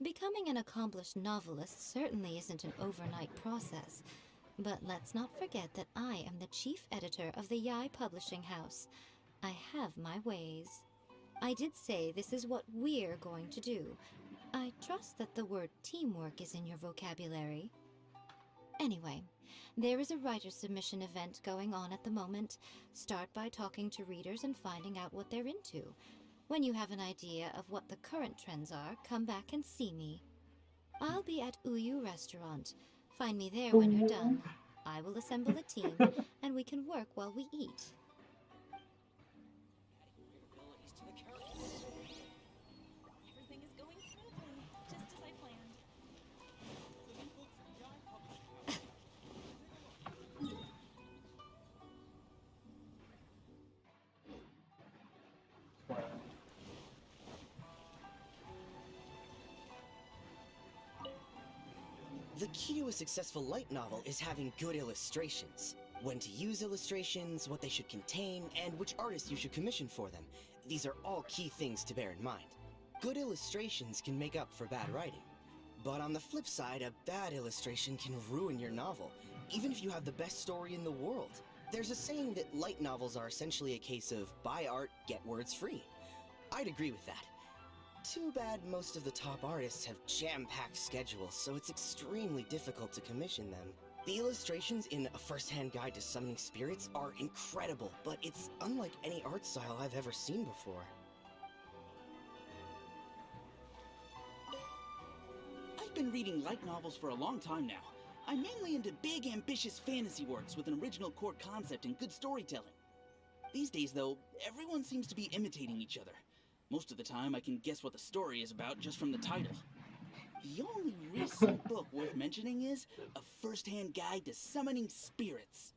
becoming an accomplished novelist certainly isn't an overnight process. But let's not forget that I am the chief editor of the Yai Publishing House. I have my ways. I did say this is what we're going to do. I trust that the word teamwork is in your vocabulary. Anyway, there is a writer submission event going on at the moment. Start by talking to readers and finding out what they're into. When you have an idea of what the current trends are, come back and see me. I'll be at Uyu Restaurant. Find me there when you're done. I will assemble a team, and we can work while we eat. Everything is going smoothly, just as I planned. The key to a successful light novel is having good illustrations. When to use illustrations, what they should contain, and which artist you should commission for them. These are all key things to bear in mind. Good illustrations can make up for bad writing. But on the flip side, a bad illustration can ruin your novel, even if you have the best story in the world. There's a saying that light novels are essentially a case of buy art, get words free. I'd agree with that. Too bad most of the top artists have jam-packed schedules, so it's extremely difficult to commission them. The illustrations in A First-Hand Guide to Summoning Spirits are incredible, but it's unlike any art style I've ever seen before. I've been reading light novels for a long time now. I'm mainly into big, ambitious fantasy works with an original core concept and good storytelling. These days, though, everyone seems to be imitating each other. Most of the time, I can guess what the story is about just from the title. The only recent book worth mentioning is A First-Hand Guide to Summoning Spirits.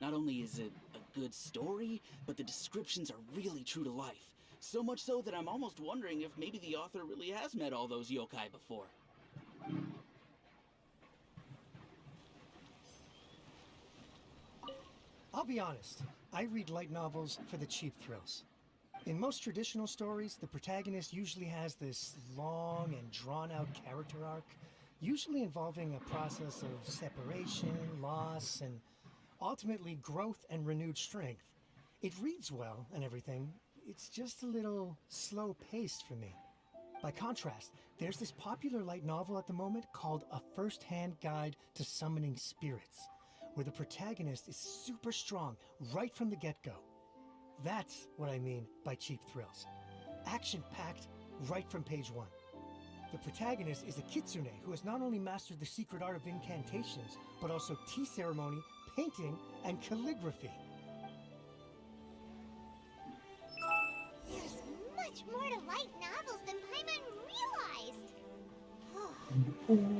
Not only is it a good story, but the descriptions are really true to life. So much so that I'm almost wondering if maybe the author really has met all those yokai before. I'll be honest, I read light novels for the cheap thrills. In most traditional stories, the protagonist usually has this long and drawn-out character arc, usually involving a process of separation, loss, and ultimately growth and renewed strength. It reads well and everything, it's just a little slow-paced for me. By contrast, there's this popular light novel at the moment called A First-Hand Guide to Summoning Spirits, where the protagonist is super strong right from the get-go. That's what I mean by cheap thrills. Action-packed right from page 1. The protagonist is a kitsune who has not only mastered the secret art of incantations, but also tea ceremony, painting, and calligraphy. There's much more to light novels than Paimon realized.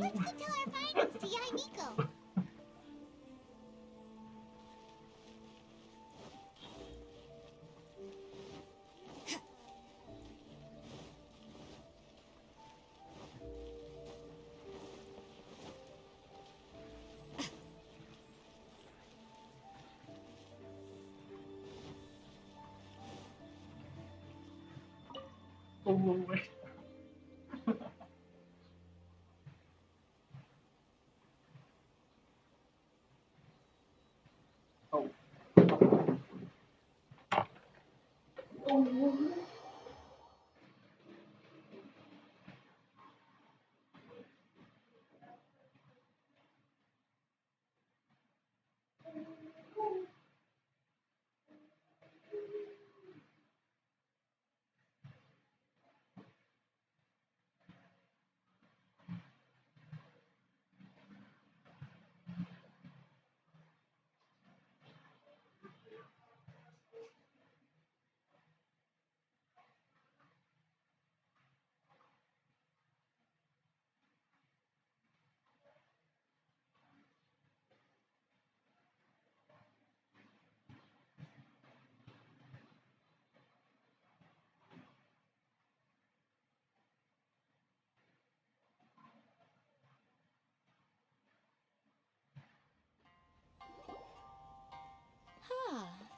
Let's go tell our findings to Yaimiko. Overweight.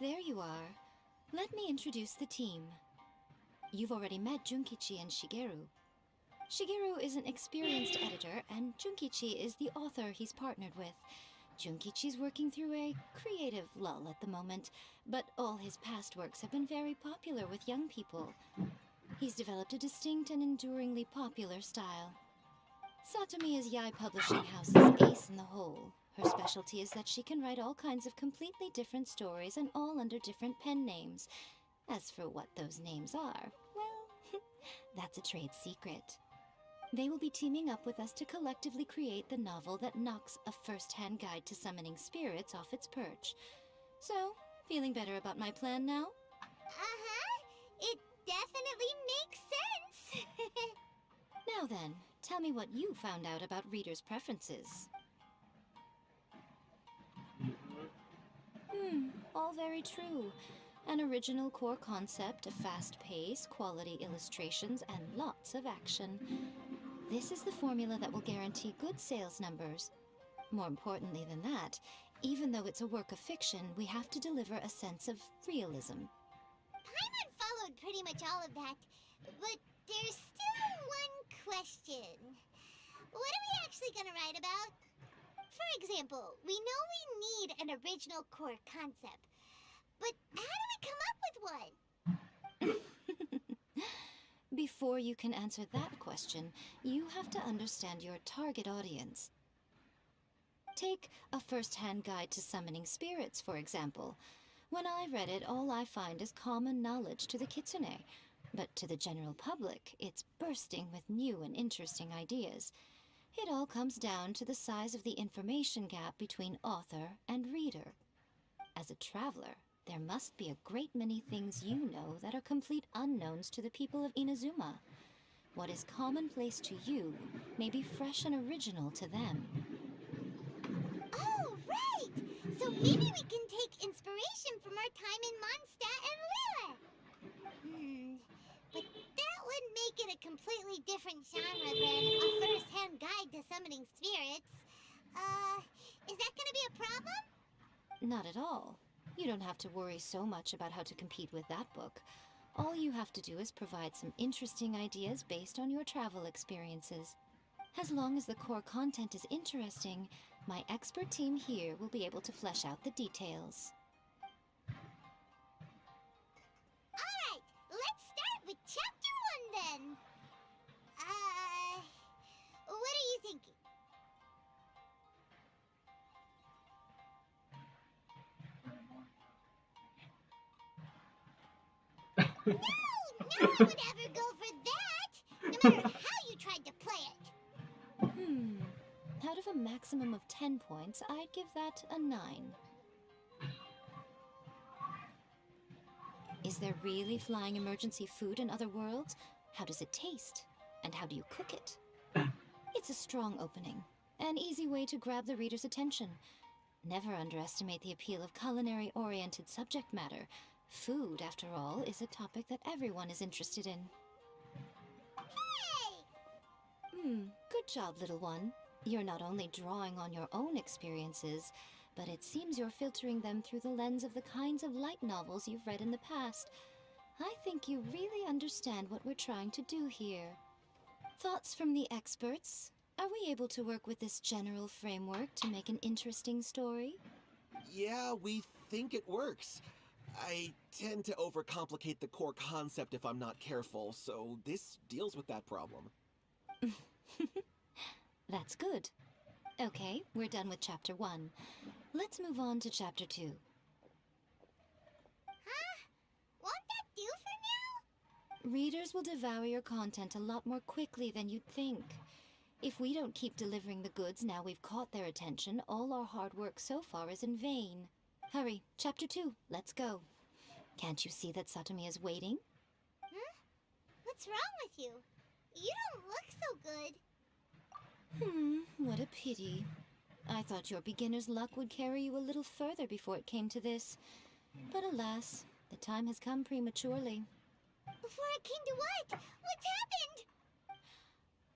there you are. Let me introduce the team. You've already met Junkichi and Shigeru. Shigeru is an experienced editor, and Junkichi is the author he's partnered with. Junkichi's working through a creative lull at the moment, but all his past works have been very popular with young people. He's developed a distinct and enduringly popular style. Satomi is Yae Publishing House's ace in the hole. Her specialty is that she can write all kinds of completely different stories and all under different pen names. As for what those names are, well, that's a trade secret. They will be teaming up with us to collectively create the novel that knocks a first-hand guide to summoning spirits off its perch. So, feeling better about my plan now? It definitely makes sense. Now then, tell me what you found out about readers' preferences. All very true. An original core concept, a fast pace, quality illustrations, and lots of action. This is the formula that will guarantee good sales numbers. More importantly than that, even though it's a work of fiction, we have to deliver a sense of realism. Paimon followed pretty much all of that, but there's still one question. What are we actually gonna write about? For example, we know we need an original core concept, but how do we come up with one? Before you can answer that question, you have to understand your target audience. Take a first-hand guide to summoning spirits, for example. When I read it, all I find is common knowledge to the kitsune. But to the general public, it's bursting with new and interesting ideas. It all comes down to the size of the information gap between author and reader. As a traveler, there must be a great many things you know that are complete unknowns to the people of Inazuma. What is commonplace to you may be fresh and original to them. Oh, right! So maybe we can take inspiration from our time in Mondstadt and Lille. But that would make it a completely different genre than a first-hand guide to summoning spirits. Is that gonna be a problem? Not at all. You don't have to worry so much about how to compete with that book. All you have to do is provide some interesting ideas based on your travel experiences. As long as the core content is interesting, my expert team here will be able to flesh out the details. Alright, let's start with Chapter 1 then. What are you thinking? No! No one would ever go for that! No matter how you tried to play it! Out of a maximum of 10 points, I'd give that a 9. Is there really flying emergency food in other worlds? How does it taste? And how do you cook it? It's a strong opening. An easy way to grab the reader's attention. Never underestimate the appeal of culinary-oriented subject matter. Food, after all, is a topic that everyone is interested in. Hey! Good job, little one. You're not only drawing on your own experiences, but it seems you're filtering them through the lens of the kinds of light novels you've read in the past. I think you really understand what we're trying to do here. Thoughts from the experts? Are we able to work with this general framework to make an interesting story? Yeah, we think it works. I tend to overcomplicate the core concept if I'm not careful, so this deals with that problem. That's good. Okay, we're done with Chapter 1. Let's move on to Chapter 2. Huh? Won't that do for now? Readers will devour your content a lot more quickly than you'd think. If we don't keep delivering the goods now we've caught their attention, all our hard work so far is in vain. Hurry, Chapter 2, let's go. Can't you see that Satomi is waiting? Huh? What's wrong with you? You don't look so good. What a pity. I thought your beginner's luck would carry you a little further before it came to this. But alas, the time has come prematurely. Before it came to what? What's happened?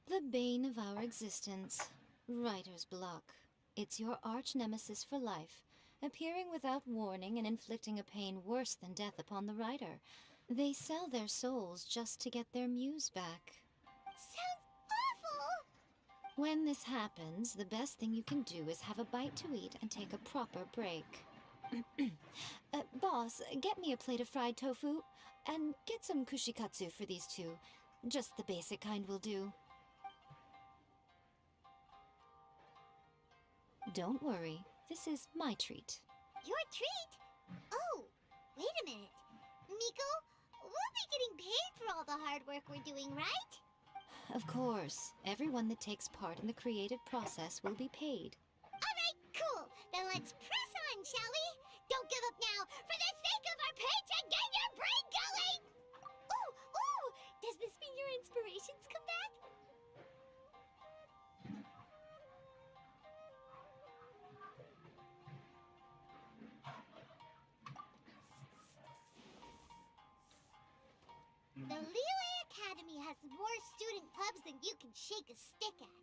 The bane of our existence. Writer's block. It's your arch nemesis for life, appearing without warning and inflicting a pain worse than death upon the writer. They sell their souls just to get their muse back. Sounds awful! When this happens, the best thing you can do is have a bite to eat and take a proper break. Boss, get me a plate of fried tofu, and get some kushikatsu for these two. Just the basic kind will do. Don't worry, this is my treat. Your treat? Oh, wait a minute. Miko, we'll be getting paid for all the hard work we're doing, right? Of course, everyone that takes part in the creative process will be paid. Alright, cool. Then let's press on, shall we? Don't give up now, for the sake of our paycheck, get your brain going! Ooh, ooh! Does this mean your inspirations come back? The Liyue Academy has more student pubs than you can shake a stick at.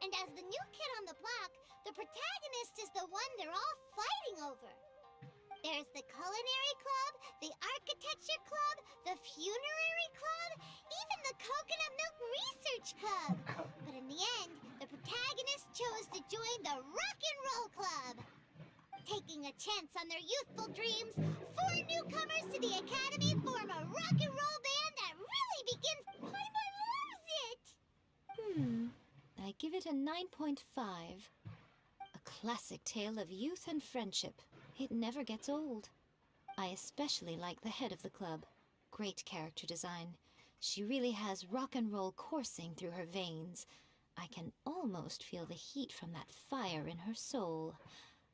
And as the new kid on the block, the protagonist is the one they're all fighting over. There's the Culinary Club, the Architecture Club, the Funerary Club, even the Coconut Milk Research Club. But in the end, the protagonist chose to join the Rock and Roll Club. Taking a chance on their youthful dreams, 4 newcomers to the Academy form a rock and roll band that really begins... Paimon loves it! I give it a 9.5. A classic tale of youth and friendship. It never gets old. I especially like the head of the club. Great character design. She really has rock and roll coursing through her veins. I can almost feel the heat from that fire in her soul.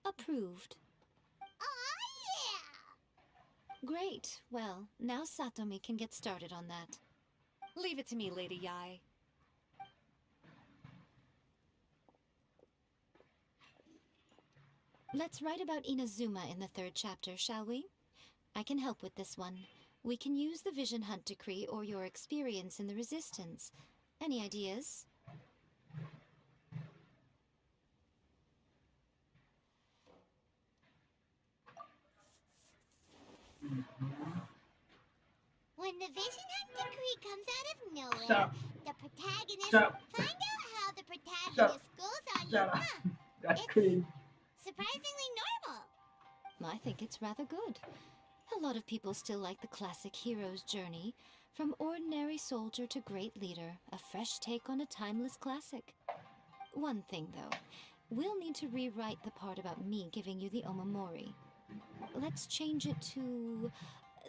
Approved. Aw, yeah! Great. Well, now Satomi can get started on that. Leave it to me, Lady Yai. Let's write about Inazuma in the 3rd chapter, shall we? I can help with this one. We can use the Vision Hunt Decree or your experience in the Resistance. Any ideas? When the Vision Hunt Decree comes out of nowhere, Stop. the protagonist... Stop. Find out how the protagonist goes on... Shut up. Huh, That's it's cringe. surprisingly normal. I think it's rather good. A lot of people still like the classic hero's journey. From ordinary soldier to great leader, a fresh take on a timeless classic. One thing, though. We'll need to rewrite the part about me giving you the Omamori. Let's change it to...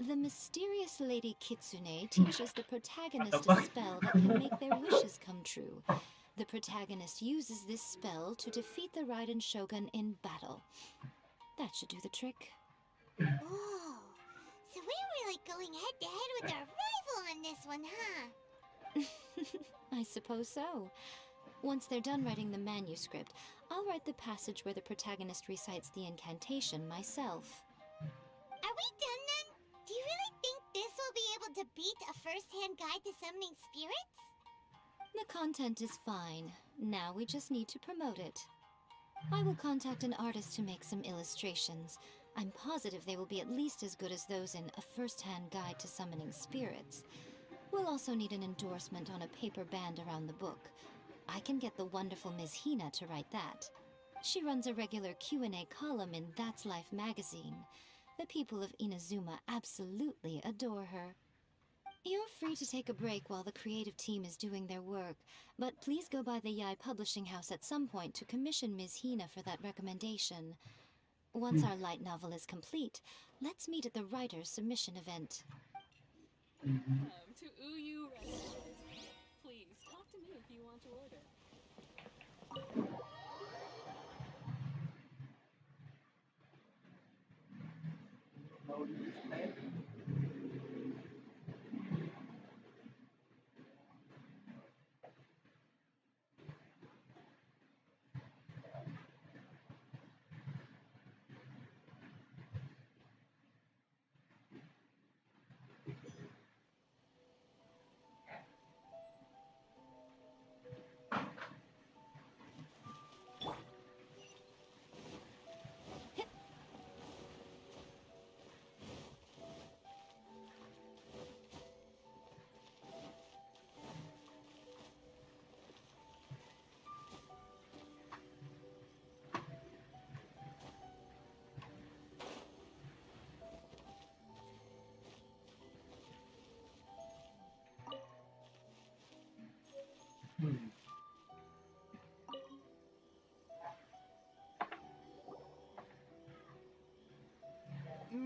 The mysterious Lady Kitsune teaches the protagonist a fuck? spell that can make their wishes come true. The protagonist uses this spell to defeat the Raiden Shogun in battle. That should do the trick. Oh, so we're really going head-to-head with our rival on this one, huh? I suppose so. Once they're done writing the manuscript, I'll write the passage where the protagonist recites the incantation myself. Are we done then? Do you really think this will be able to beat a first-hand guide to summoning spirits? The content is fine. Now we just need to promote it. I will contact an artist to make some illustrations. I'm positive they will be at least as good as those in A First-Hand Guide to Summoning Spirits. We'll also need an endorsement on a paper band around the book. I can get the wonderful Ms. Hina to write that. She runs a regular Q&A column in That's Life magazine. The people of Inazuma absolutely adore her. You're free to take a break while the creative team is doing their work, but please go by the Yai Publishing House at some point to commission Ms. Hina for that recommendation. Once our light novel is complete, let's meet at the writer's submission event. Welcome to Uyu Restaurant. Please talk to me if you want to order.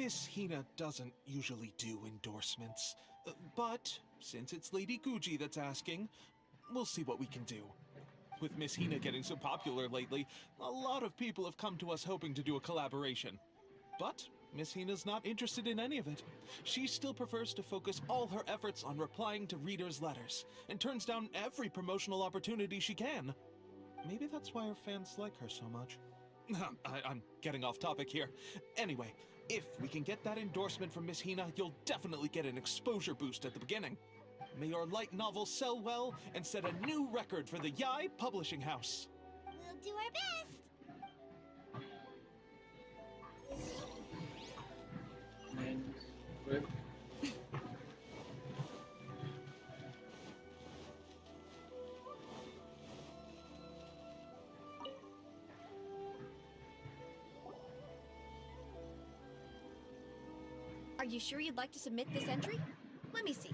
Miss Hina doesn't usually do endorsements, but since it's Lady Guji that's asking, we'll see what we can do. With Miss Hina getting so popular lately, a lot of people have come to us hoping to do a collaboration. But Miss Hina's not interested in any of it. She still prefers to focus all her efforts on replying to readers' letters, and turns down every promotional opportunity she can. Maybe that's why her fans like her so much. I'm getting off topic here. Anyway, if we can get that endorsement from Miss Hina, you'll definitely get an exposure boost at the beginning. May your light novel sell well and set a new record for the Yai Publishing House. We'll do our best. But Are you sure you'd like to submit this entry? Let me see.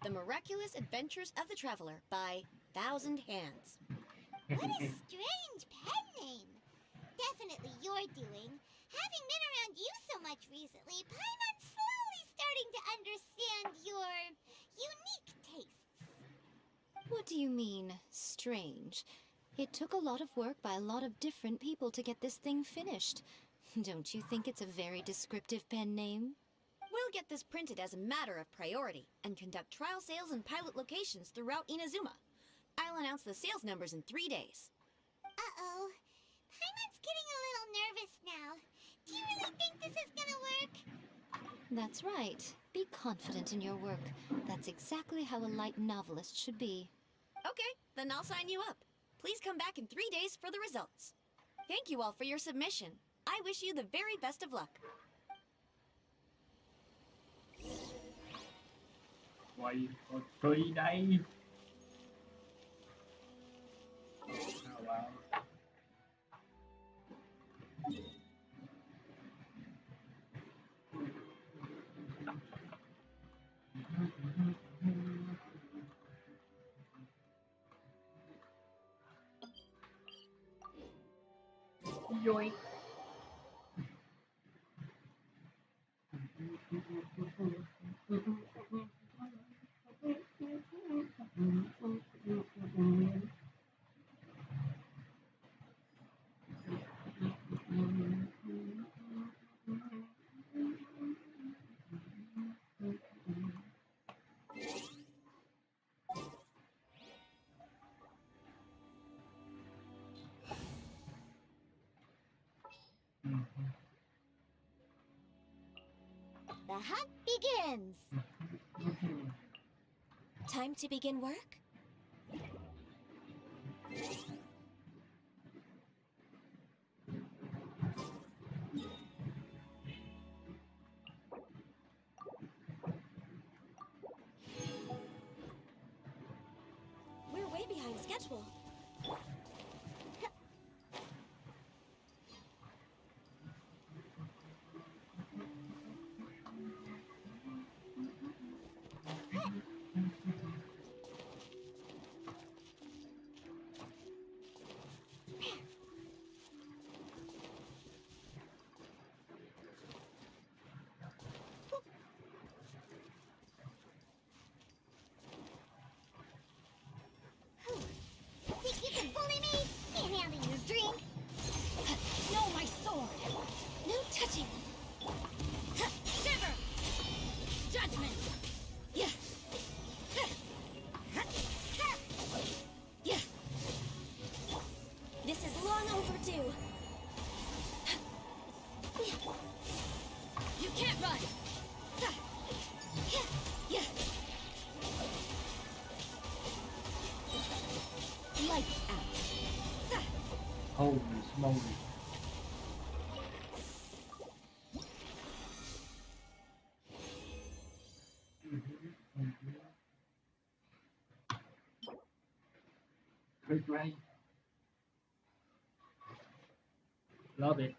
The Miraculous Adventures of the Traveler by Thousand Hands. What a strange pen name. Definitely your doing. Having been around you so much recently, Paimon's slowly starting to understand your unique tastes. What do you mean, strange? It took a lot of work by a lot of different people to get this thing finished. Don't you think it's a very descriptive pen name? We'll get this printed as a matter of priority and conduct trial sales in pilot locations throughout Inazuma. I'll announce the sales numbers in 3 days. Uh-oh. Paimon's getting a little nervous now. Do you really think this is gonna work? That's right. Be confident in your work. That's exactly how a light novelist should be. Okay, then I'll sign you up. Please come back in 3 days for the results. Thank you all for your submission. I wish you the very best of luck. quay có tới đây. Wow. Yoink. The hunt begins. Time to begin work? We're way behind schedule. Think you can bully me? Can't handle your drink. No, my sword! No touching! Shiver! Judgment! Yeah! Yeah! This is long overdue! You can't run! Yeah! Lights out! Holy smoly. Great. Love it.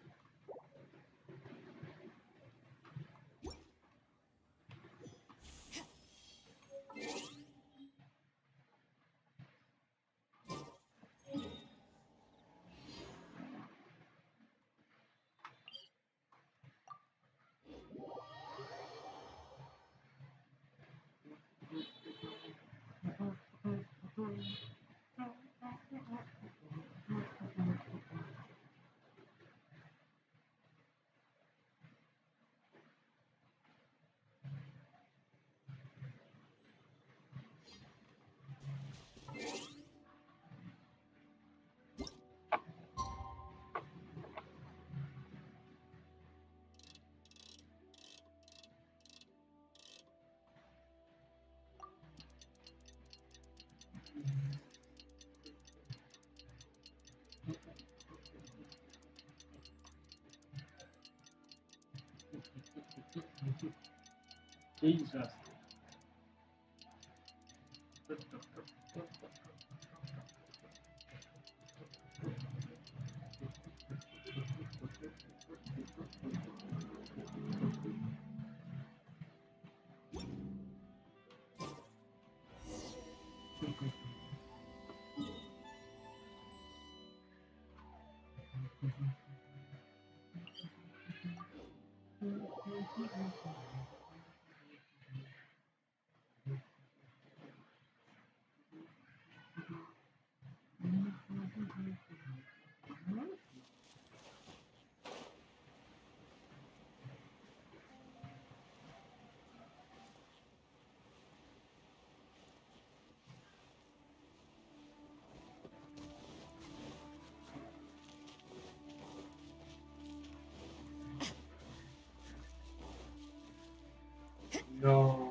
Jesus. No.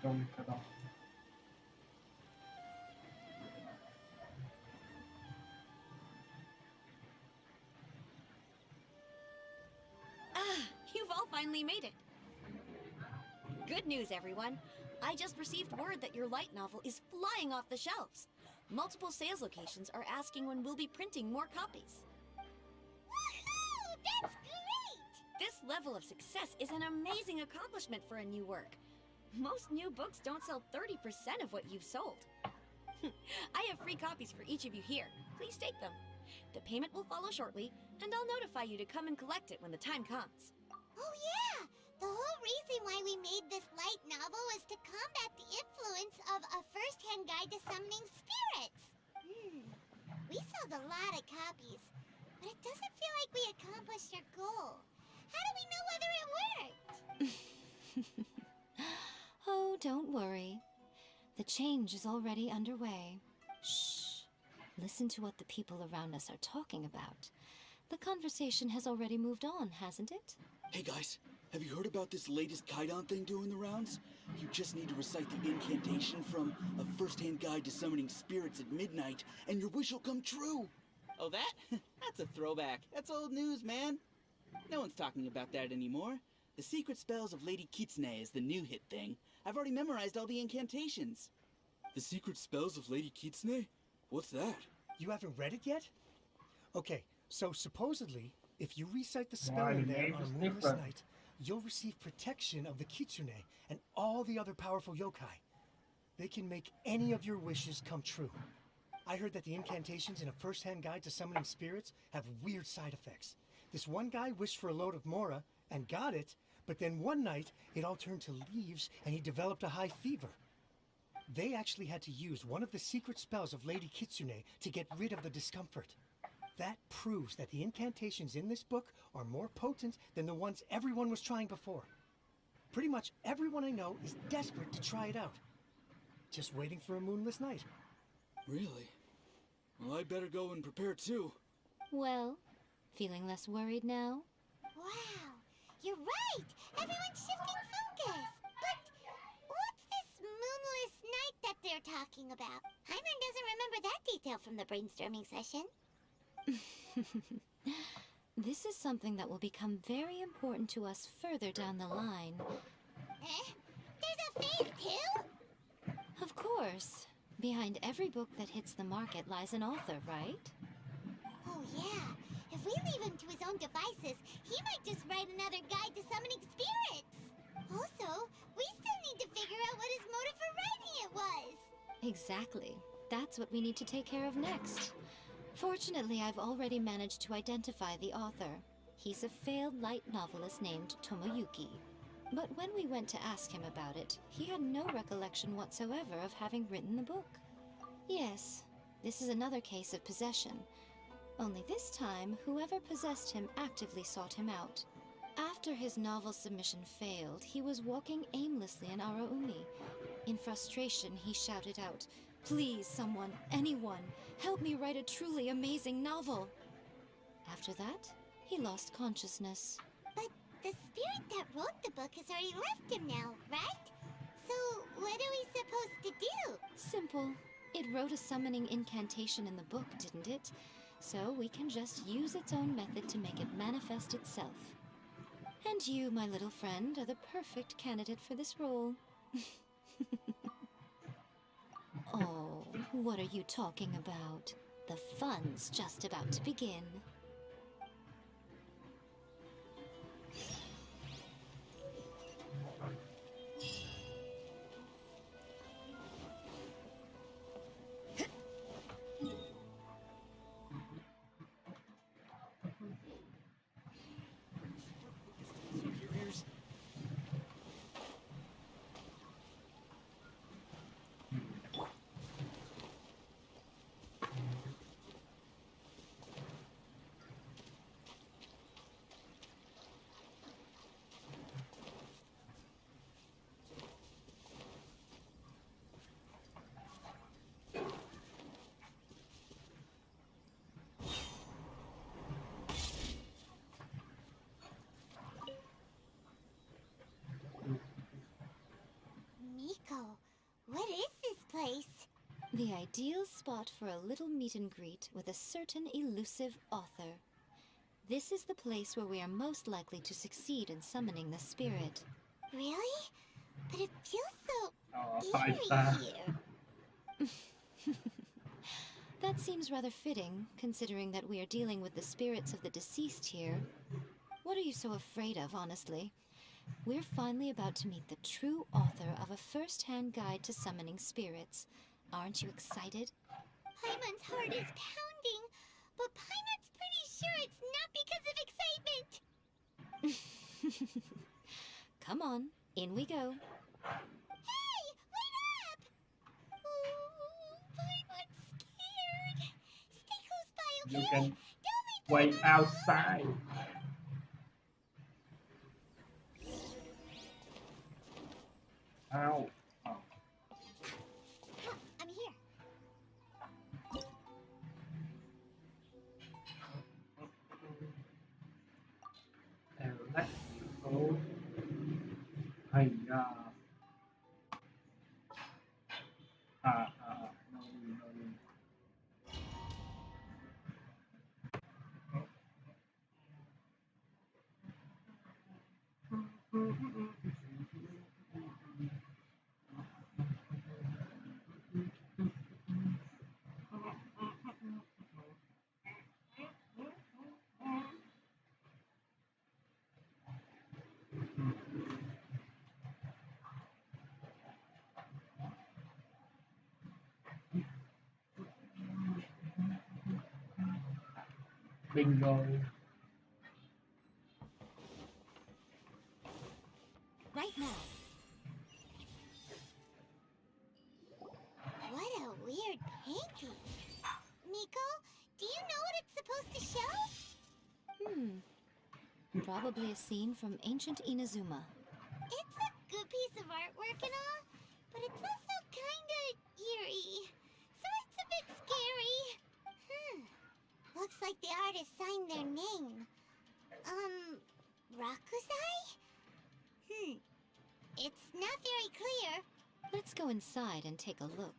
Don't cut off. Ah, you've all finally made it. Good news, everyone. I just received word that your light novel is flying off the shelves. Multiple sales locations are asking when we'll be printing more copies. Woohoo! That's great! This level of success is an amazing accomplishment for a new work. Most new books don't sell 30% of what you've sold. I have free copies for each of you here. Please take them. The payment will follow shortly, and I'll notify you to come and collect it when the time comes. Oh yeah! The whole reason why we made this light novel was to combat the influence of a first-hand guide to summoning spirits. We sold a lot of copies, but it doesn't feel like we accomplished our goal. How do we know whether it worked? Oh, don't worry. The change is already underway. Shh. Listen to what the people around us are talking about. The conversation has already moved on, hasn't it? Hey guys, have you heard about this latest Kaidan thing doing the rounds? You just need to recite the incantation from A First-Hand Guide to Summoning Spirits at Midnight, and your wish will come true! Oh, that? That's a throwback. That's old news, man. No one's talking about that anymore. The Secret Spells of Lady Kitsune is the new hit thing. I've already memorized all the incantations. The Secret Spells of Lady Kitsune? What's that? You haven't read it yet? Okay, so supposedly, if you recite the spell Why, in the there name on is a moonless different. night, you'll receive protection of the Kitsune and all the other powerful yokai. They can make any of your wishes come true. I heard that the incantations in A First-Hand Guide to Summoning Spirits have weird side effects. This one guy wished for a load of mora and got it, but then one night it all turned to leaves and he developed a high fever. They actually had to use one of the secret spells of Lady Kitsune to get rid of the discomfort. That proves that the incantations in this book are more potent than the ones everyone was trying before. Pretty much everyone I know is desperate to try it out. Just waiting for a moonless night. Really? Well, I'd better go and prepare too. Well, feeling less worried now? Wow, you're right! Everyone's shifting focus! But what's this moonless night that they're talking about? Hyman doesn't remember that detail from the brainstorming session. This is something that will become very important to us further down the line. There's a phase 2? Of course. Behind every book that hits the market lies an author, right? Oh yeah, if we leave him to his own devices, he might just write another guide to summoning spirits. Also, we still need to figure out what his motive for writing it was. Exactly. That's what we need to take care of next. Fortunately, I've already managed to identify the author. He's a failed light novelist named Tomoyuki. But when we went to ask him about it, he had no recollection whatsoever of having written the book. Yes, this is another case of possession. Only this time, whoever possessed him actively sought him out. After his novel submission failed, he was walking aimlessly in Araumi. In frustration, he shouted out, "Please, someone, anyone, help me write a truly amazing novel!" After that, he lost consciousness. But the spirit that wrote the book has already left him now, right? So, what are we supposed to do? Simple. It wrote a summoning incantation in the book, didn't it? So we can just use its own method to make it manifest itself. And you, my little friend, are the perfect candidate for this role. Oh, what are you talking about? The fun's just about to begin. Miko, what is this place? The ideal spot for a little meet and greet with a certain elusive author. This is the place where we are most likely to succeed in summoning the spirit. Really? But it feels so side eerie star. here. That seems rather fitting, considering that we are dealing with the spirits of the deceased here. What are you so afraid of, honestly? We're finally about to meet the true author of a first-hand guide to summoning spirits. Aren't you excited? Paimon's heart is pounding, but Paimon's pretty sure it's not because of excitement. Come on, in we go. Hey, wait up! Oh, Paimon's scared. Stay close by, You okay? can Don't leave wait Paimon outside. Ow. Oh. I'm here. And let you go. Hey, no, no. Bingo. Right now. What a weird painting. Miko, do you know what it's supposed to show? Probably a scene from ancient Inazuma. It's a good piece of artwork and all, but it's also kinda eerie. So it's a bit scary. Looks like the artist signed their name. Rakusai? It's not very clear. Let's go inside and take a look.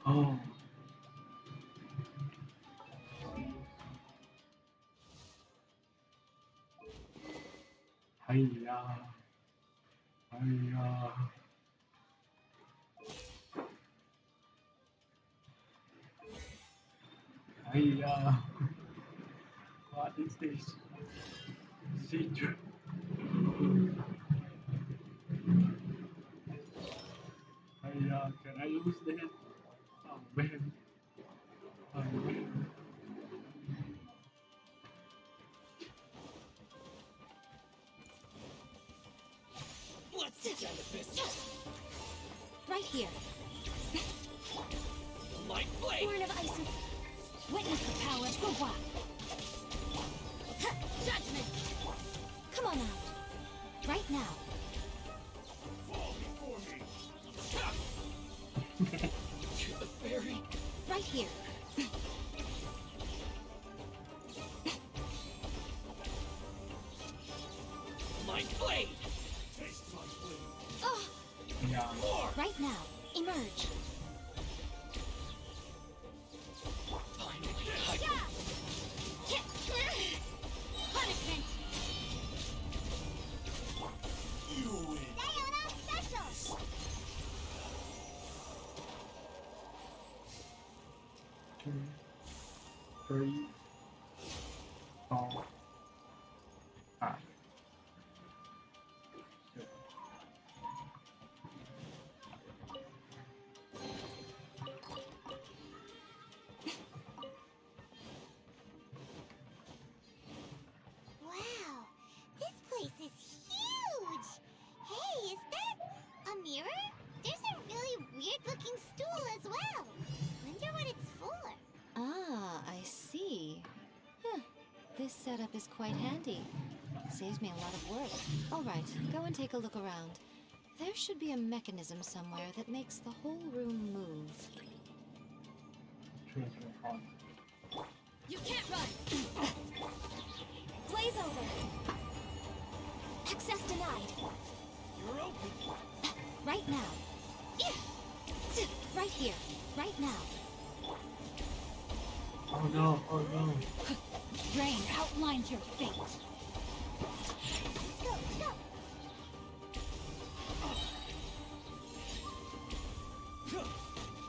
Oh. Hiya. Hiya. Hiya. What is this? See-through. yeah, can I lose this? Oh man. Oh man. Let's get down to business. Right here. Light blade. Born of ice and... Witness the power of Gugwa. Judgment! Come on out. Right now. Fall before me. To the fairy. Right here. Light blade. Taste my blade. Oh, Yeah. More. right now. Emerge. Finally. Punishment! You win. Diona Special! 2, 3, 4, 5. Wow, this place is huge! Hey, is that a mirror? There's a really weird-looking stool as well. Wonder what it's for. Ah, I see. Huh. This setup is quite handy. Saves me a lot of work. All right, go and take a look around. There should be a mechanism somewhere that makes the whole room move. You can't run! Blaze over! Access denied! You're open. Right now. Right here. Right now. Oh no, oh no. Rain outlines your fate. Go, go!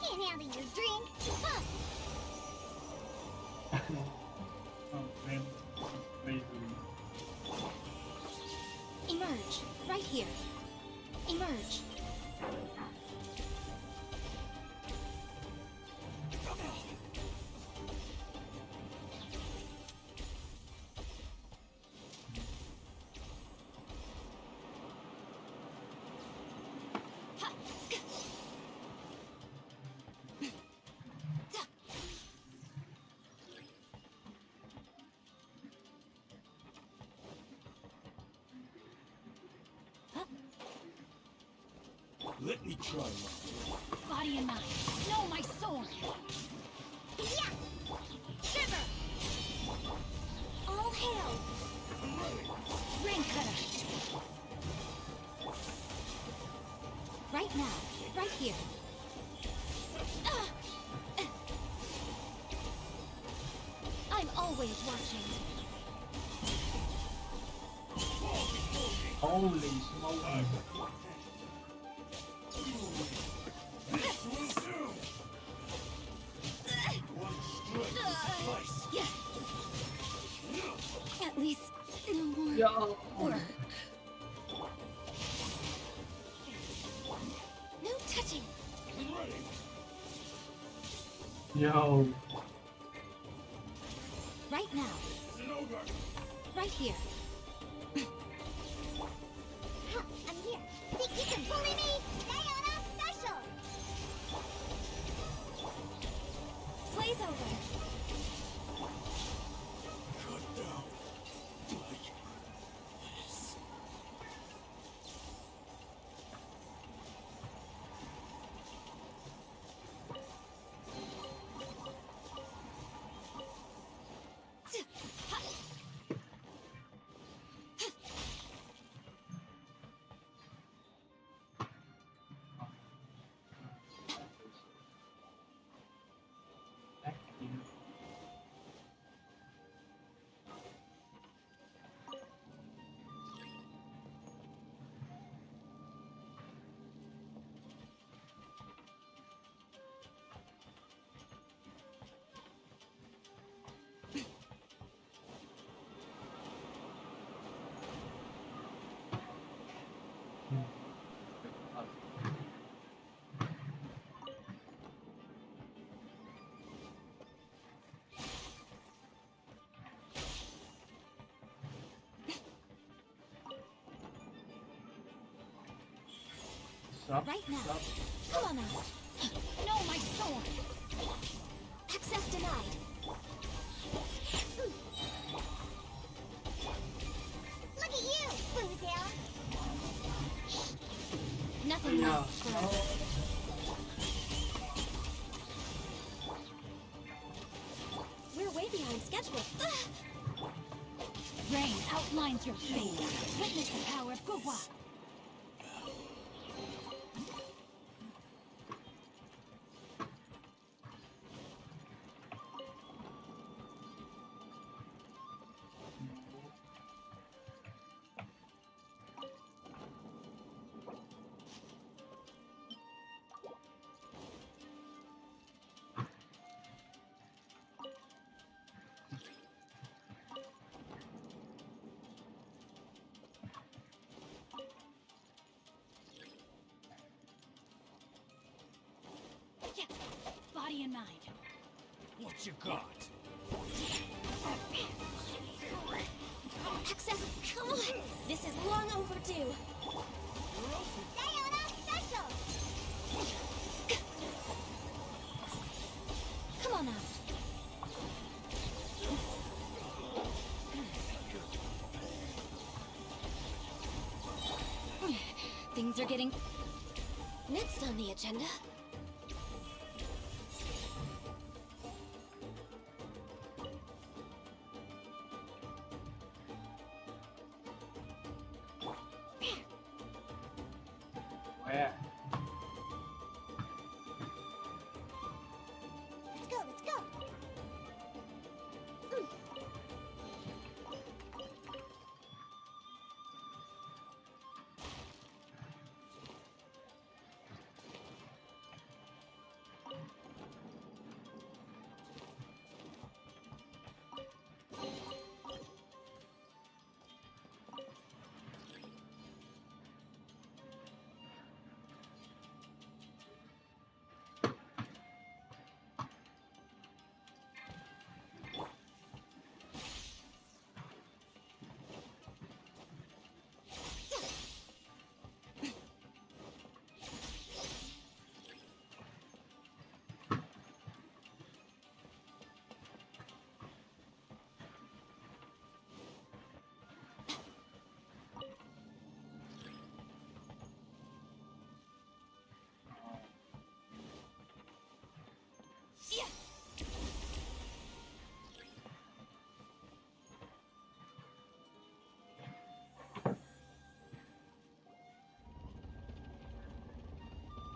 Can't handle your drink. Huh. Oh man, crazy. Emerge. Right here. Emerge. Let me try. Body and mind. Know my sword. Yeah! Shiver! All hail! Rain cutter. Right now. Right here. I'm always watching. Holy smoke. At least no more Yo. work. No touching. Yo. Right now. Right here. Huh, I'm here. Think you can bully me? Diona Special! Blaze over. Cut down. Like this. Stop. Right now. Stop. Come on now. No, my sword. Access denied. Look at you, Boozle. Nothing No. lasts forever. We're way behind schedule. Rain outlines your fate. Witness the power of Gugwa. Yeah, body and mind. What you got? Access, come on. This is long overdue. Sayonara special. Come on now. Things are getting... Next on the agenda. Where? Let's go, let's go.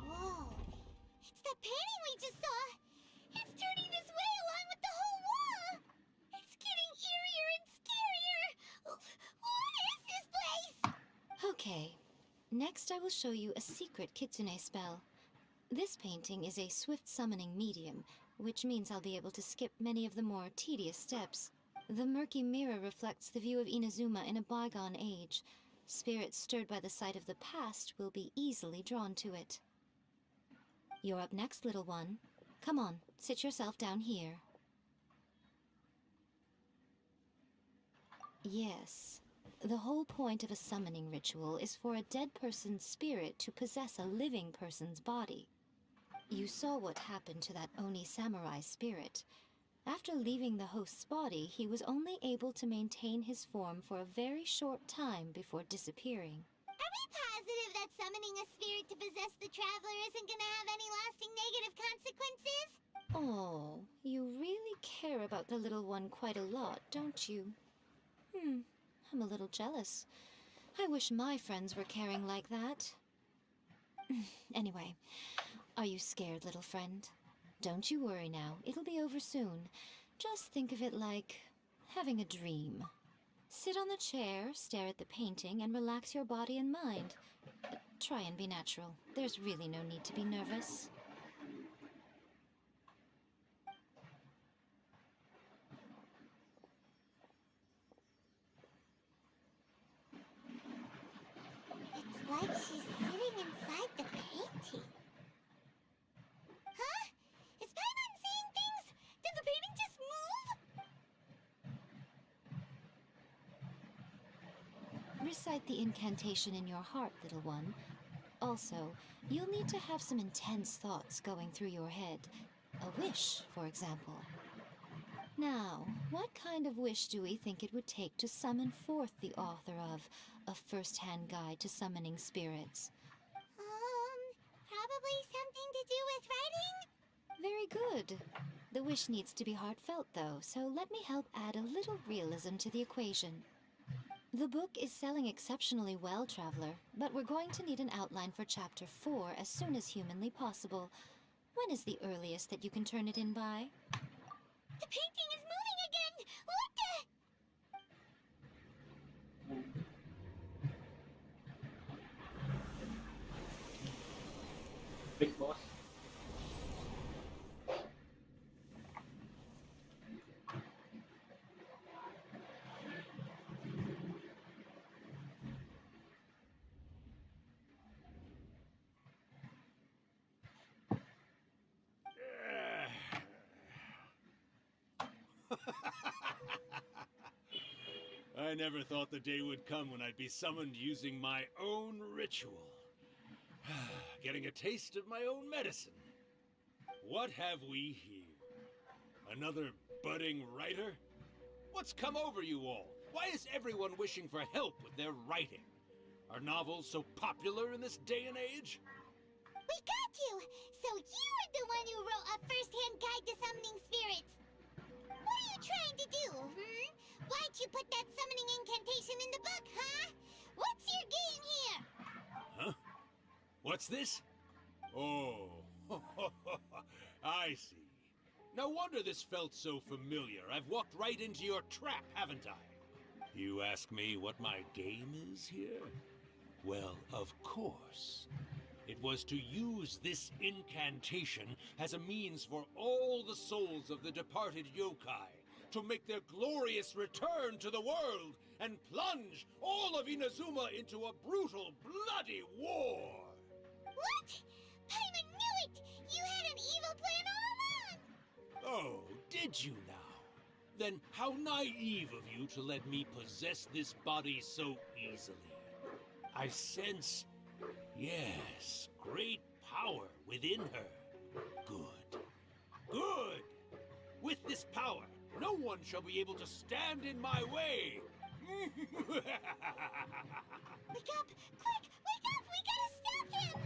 Whoa. It's that painting we just saw. It's turning this way along with the whole wall. It's getting eerier and scarier. What is this place? Okay. Next, I will show you a secret kitsune spell. This painting is a swift summoning medium, which means I'll be able to skip many of the more tedious steps. The murky mirror reflects the view of Inazuma in a bygone age. Spirits stirred by the sight of the past will be easily drawn to it. You're up next, little one. Come on, sit yourself down here. Yes. The whole point of a summoning ritual is for a dead person's spirit to possess a living person's body. You saw what happened to that Oni samurai spirit. After leaving the host's body, he was only able to maintain his form for a very short time before disappearing. Are we positive that summoning a spirit to possess the traveler isn't gonna have any lasting negative consequences? Oh, you really care about the little one quite a lot, don't you? I'm a little jealous. I wish my friends were caring like that. Anyway, are you scared, little friend? Don't you worry now, it'll be over soon. Just think of it like having a dream. Sit on the chair, stare at the painting, and relax your body and mind. Try and be natural. There's really no need to be nervous. It's like she's sitting inside the painting. Huh? Is Paimon seeing things? Did the painting just move? Recite the incantation in your heart, little one. Also, you'll need to have some intense thoughts going through your head. A wish, for example. Now, what kind of wish do we think it would take to summon forth the author of A First-Hand Guide to Summoning Spirits? Probably something to do with writing? Very good. The wish needs to be heartfelt, though, so let me help add a little realism to the equation. The book is selling exceptionally well, Traveler, but we're going to need an outline for Chapter 4 as soon as humanly possible. When is the earliest that you can turn it in by? The painting is moving again! What the? Big boss. I never thought the day would come when I'd be summoned using my own ritual. Getting a taste of my own medicine. What have we here? Another budding writer? What's come over you all? Why is everyone wishing for help with their writing? Are novels so popular in this day and age? We got you! So you are the one who wrote A First-Hand Guide to Summoning Spirits! What are you trying to do, Why'd you put that summoning incantation in the book, huh? What's your game here? Huh? What's this? Oh, I see. No wonder this felt so familiar. I've walked right into your trap, haven't I? You ask me what my game is here? Well, of course. It was to use this incantation as a means for all the souls of the departed yokai to make their glorious return to the world and plunge all of Inazuma into a brutal, bloody war! What? Paimon knew it! You had an evil plan all along! Oh, did you now? Then how naive of you to let me possess this body so easily. I sense, yes, great power within her. Good. Good! With this power, no one shall be able to stand in my way! Wake up! Quick! Wake up! We gotta stop him!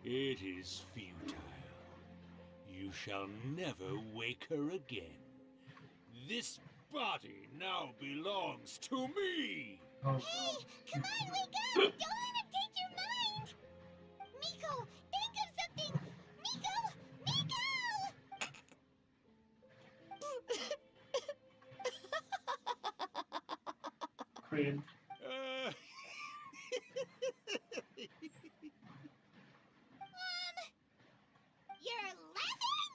It is futile. You shall never wake her again. This body now belongs to me! Hey! Come on, wake up! Don't let him take your mind! Miko, think of something! Miko! Cream. You're laughing?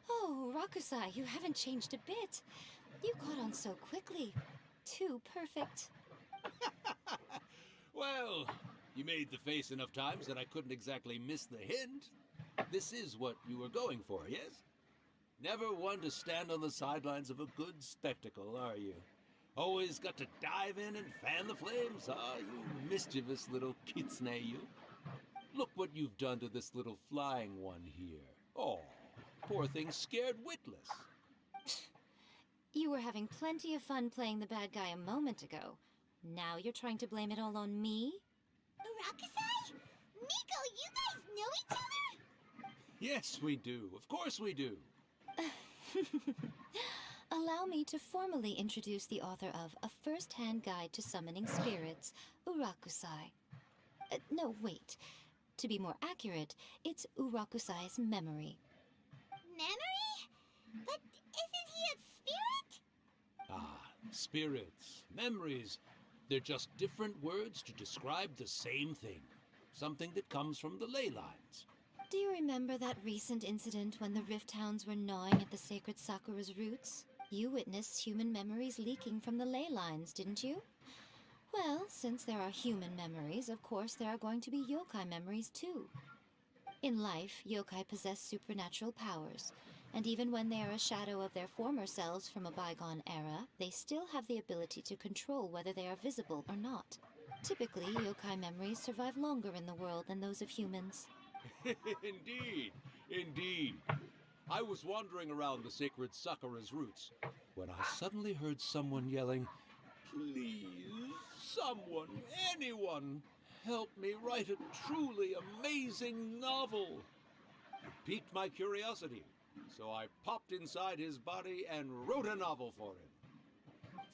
Oh, Rakusai, you haven't changed a bit. You caught on so quickly. Too perfect. Well, you made the face enough times that I couldn't exactly miss the hint. This is what you were going for, yes? Never one to stand on the sidelines of a good spectacle, are you? Always got to dive in and fan the flames, ah, you mischievous little kitsune, you. Look what you've done to this little flying one here. Oh, poor thing scared witless. You were having plenty of fun playing the bad guy a moment ago. Now you're trying to blame it all on me? Rakusai? Miko, you guys know each other? Yes, we do. Of course we do. Allow me to formally introduce the author of A First-Hand Guide to Summoning Spirits, Urakusai. No, wait. To be more accurate, it's Urakusai's memory. Memory? But isn't he a spirit? Ah, spirits, memories. They're just different words to describe the same thing. Something that comes from the ley lines. Do you remember that recent incident when the Rift Hounds were gnawing at the sacred Sakura's roots? You witnessed human memories leaking from the ley lines, didn't you? Well, since there are human memories, of course there are going to be yokai memories too. In life, yokai possess supernatural powers. And even when they are a shadow of their former selves from a bygone era, they still have the ability to control whether they are visible or not. Typically, yokai memories survive longer in the world than those of humans. Indeed, indeed. I was wandering around the sacred Sakura's roots when I suddenly heard someone yelling, "Please, someone, anyone, help me write a truly amazing novel." It piqued my curiosity, so I popped inside his body and wrote a novel for him.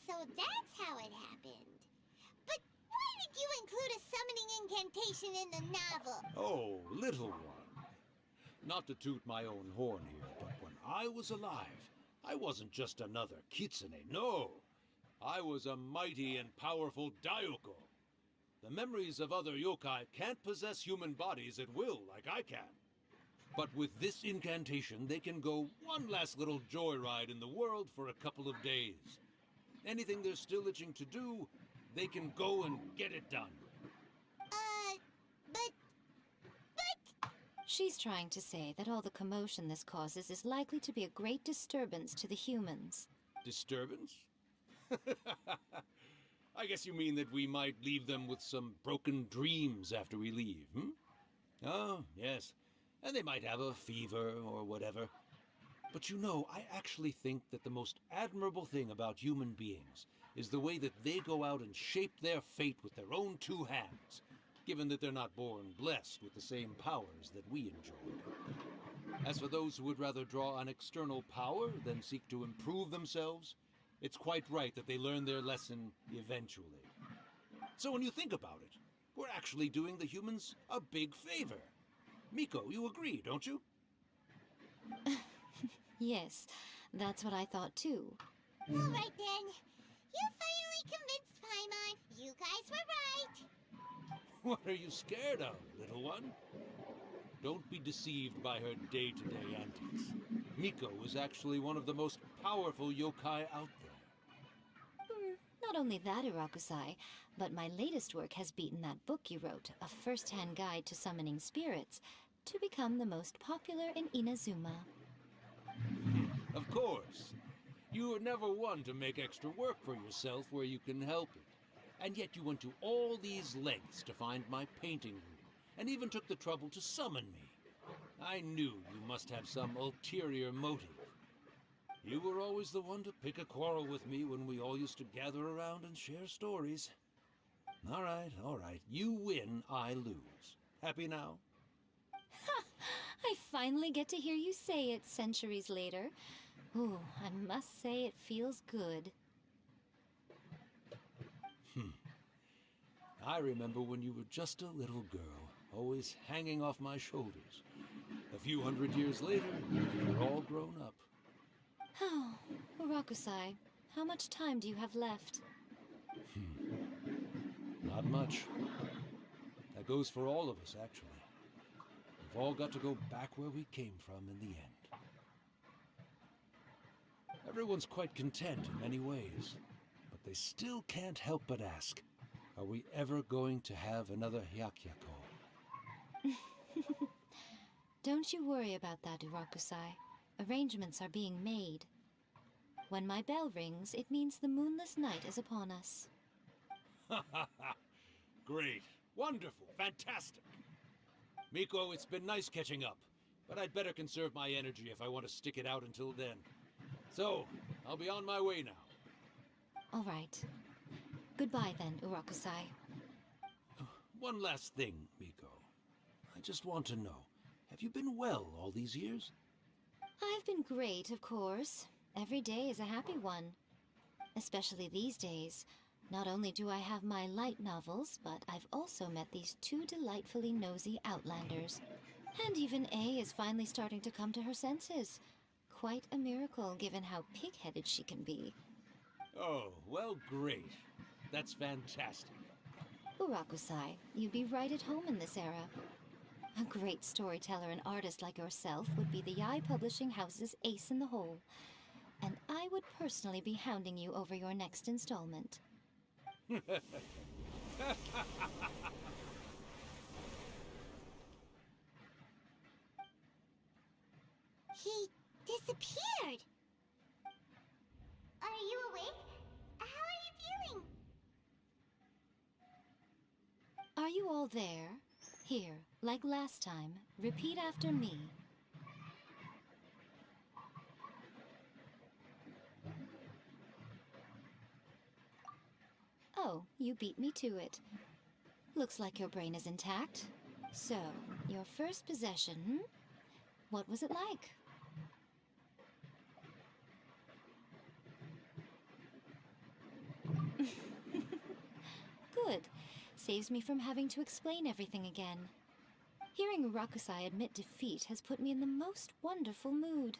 So that's how it happened. But why did you include a summoning incantation in the novel? Oh, little one. Not to toot my own horn here, but when I was alive, I wasn't just another kitsune, no. I was a mighty and powerful Daioko. The memories of other yokai can't possess human bodies at will like I can. But with this incantation, they can go one last little joyride in the world for a couple of days. Anything they're still itching to do, they can go and get it done. But... She's trying to say that all the commotion this causes is likely to be a great disturbance to the humans. Disturbance? I guess you mean that we might leave them with some broken dreams after we leave, hmm? Oh, yes. And they might have a fever or whatever. But you know, I actually think that the most admirable thing about human beings is the way that they go out and shape their fate with their own two hands, given that they're not born blessed with the same powers that we enjoy. As for those who would rather draw on external power than seek to improve themselves, it's quite right that they learn their lesson eventually. So when you think about it, we're actually doing the humans a big favor. Miko, you agree, don't you? Yes, that's what I thought too. All right then. You finally convinced Paimon. You guys were right. What are you scared of, little one? Don't be deceived by her day-to-day antics. Miko is actually one of the most powerful yokai out there. Not only that, Irakusai, but my latest work has beaten that book you wrote, A First-Hand Guide to Summoning Spirits, to become the most popular in Inazuma. Of course. You were never one to make extra work for yourself where you can help it. And yet you went to all these lengths to find my painting room, and even took the trouble to summon me. I knew you must have some ulterior motive. You were always the one to pick a quarrel with me when we all used to gather around and share stories. All right. You win, I lose. Happy now? Ha! I finally get to hear you say it centuries later. Ooh, I must say it feels good. I remember when you were just a little girl, always hanging off my shoulders. A few hundred years later, you're all grown up. Oh, Urakusai, how much time do you have left? Not much. That goes for all of us, actually. We've all got to go back where we came from in the end. Everyone's quite content in many ways, but they still can't help but ask, are we ever going to have another Hyakyako? Don't you worry about that, Urakusai. Arrangements are being made. When my bell rings, it means the moonless night is upon us. Great. Wonderful. Fantastic. Miko, it's been nice catching up, but I'd better conserve my energy if I want to stick it out until then. So, I'll be on my way now. All right. Goodbye then, Urakusai. One last thing, Miko. I just want to know, have you been well all these years? I've been great, of course. Every day is a happy one. Especially these days. Not only do I have my light novels, but I've also met these two delightfully nosy outlanders. And even A is finally starting to come to her senses. Quite a miracle, given how pig-headed she can be. Oh, well, great. That's fantastic. Urakusai, you'd be right at home in this era. A great storyteller and artist like yourself would be the Yae Publishing House's ace in the hole. And I would personally be hounding you over your next installment. He disappeared. disappeared! Are you awake? How are you feeling? Are you all there? Here, like last time, repeat after me. Oh, you beat me to it. Looks like your brain is intact. So, your first possession, hmm? What was it like? Good. Saves me from having to explain everything again. Hearing Rakusai admit defeat has put me in the most wonderful mood.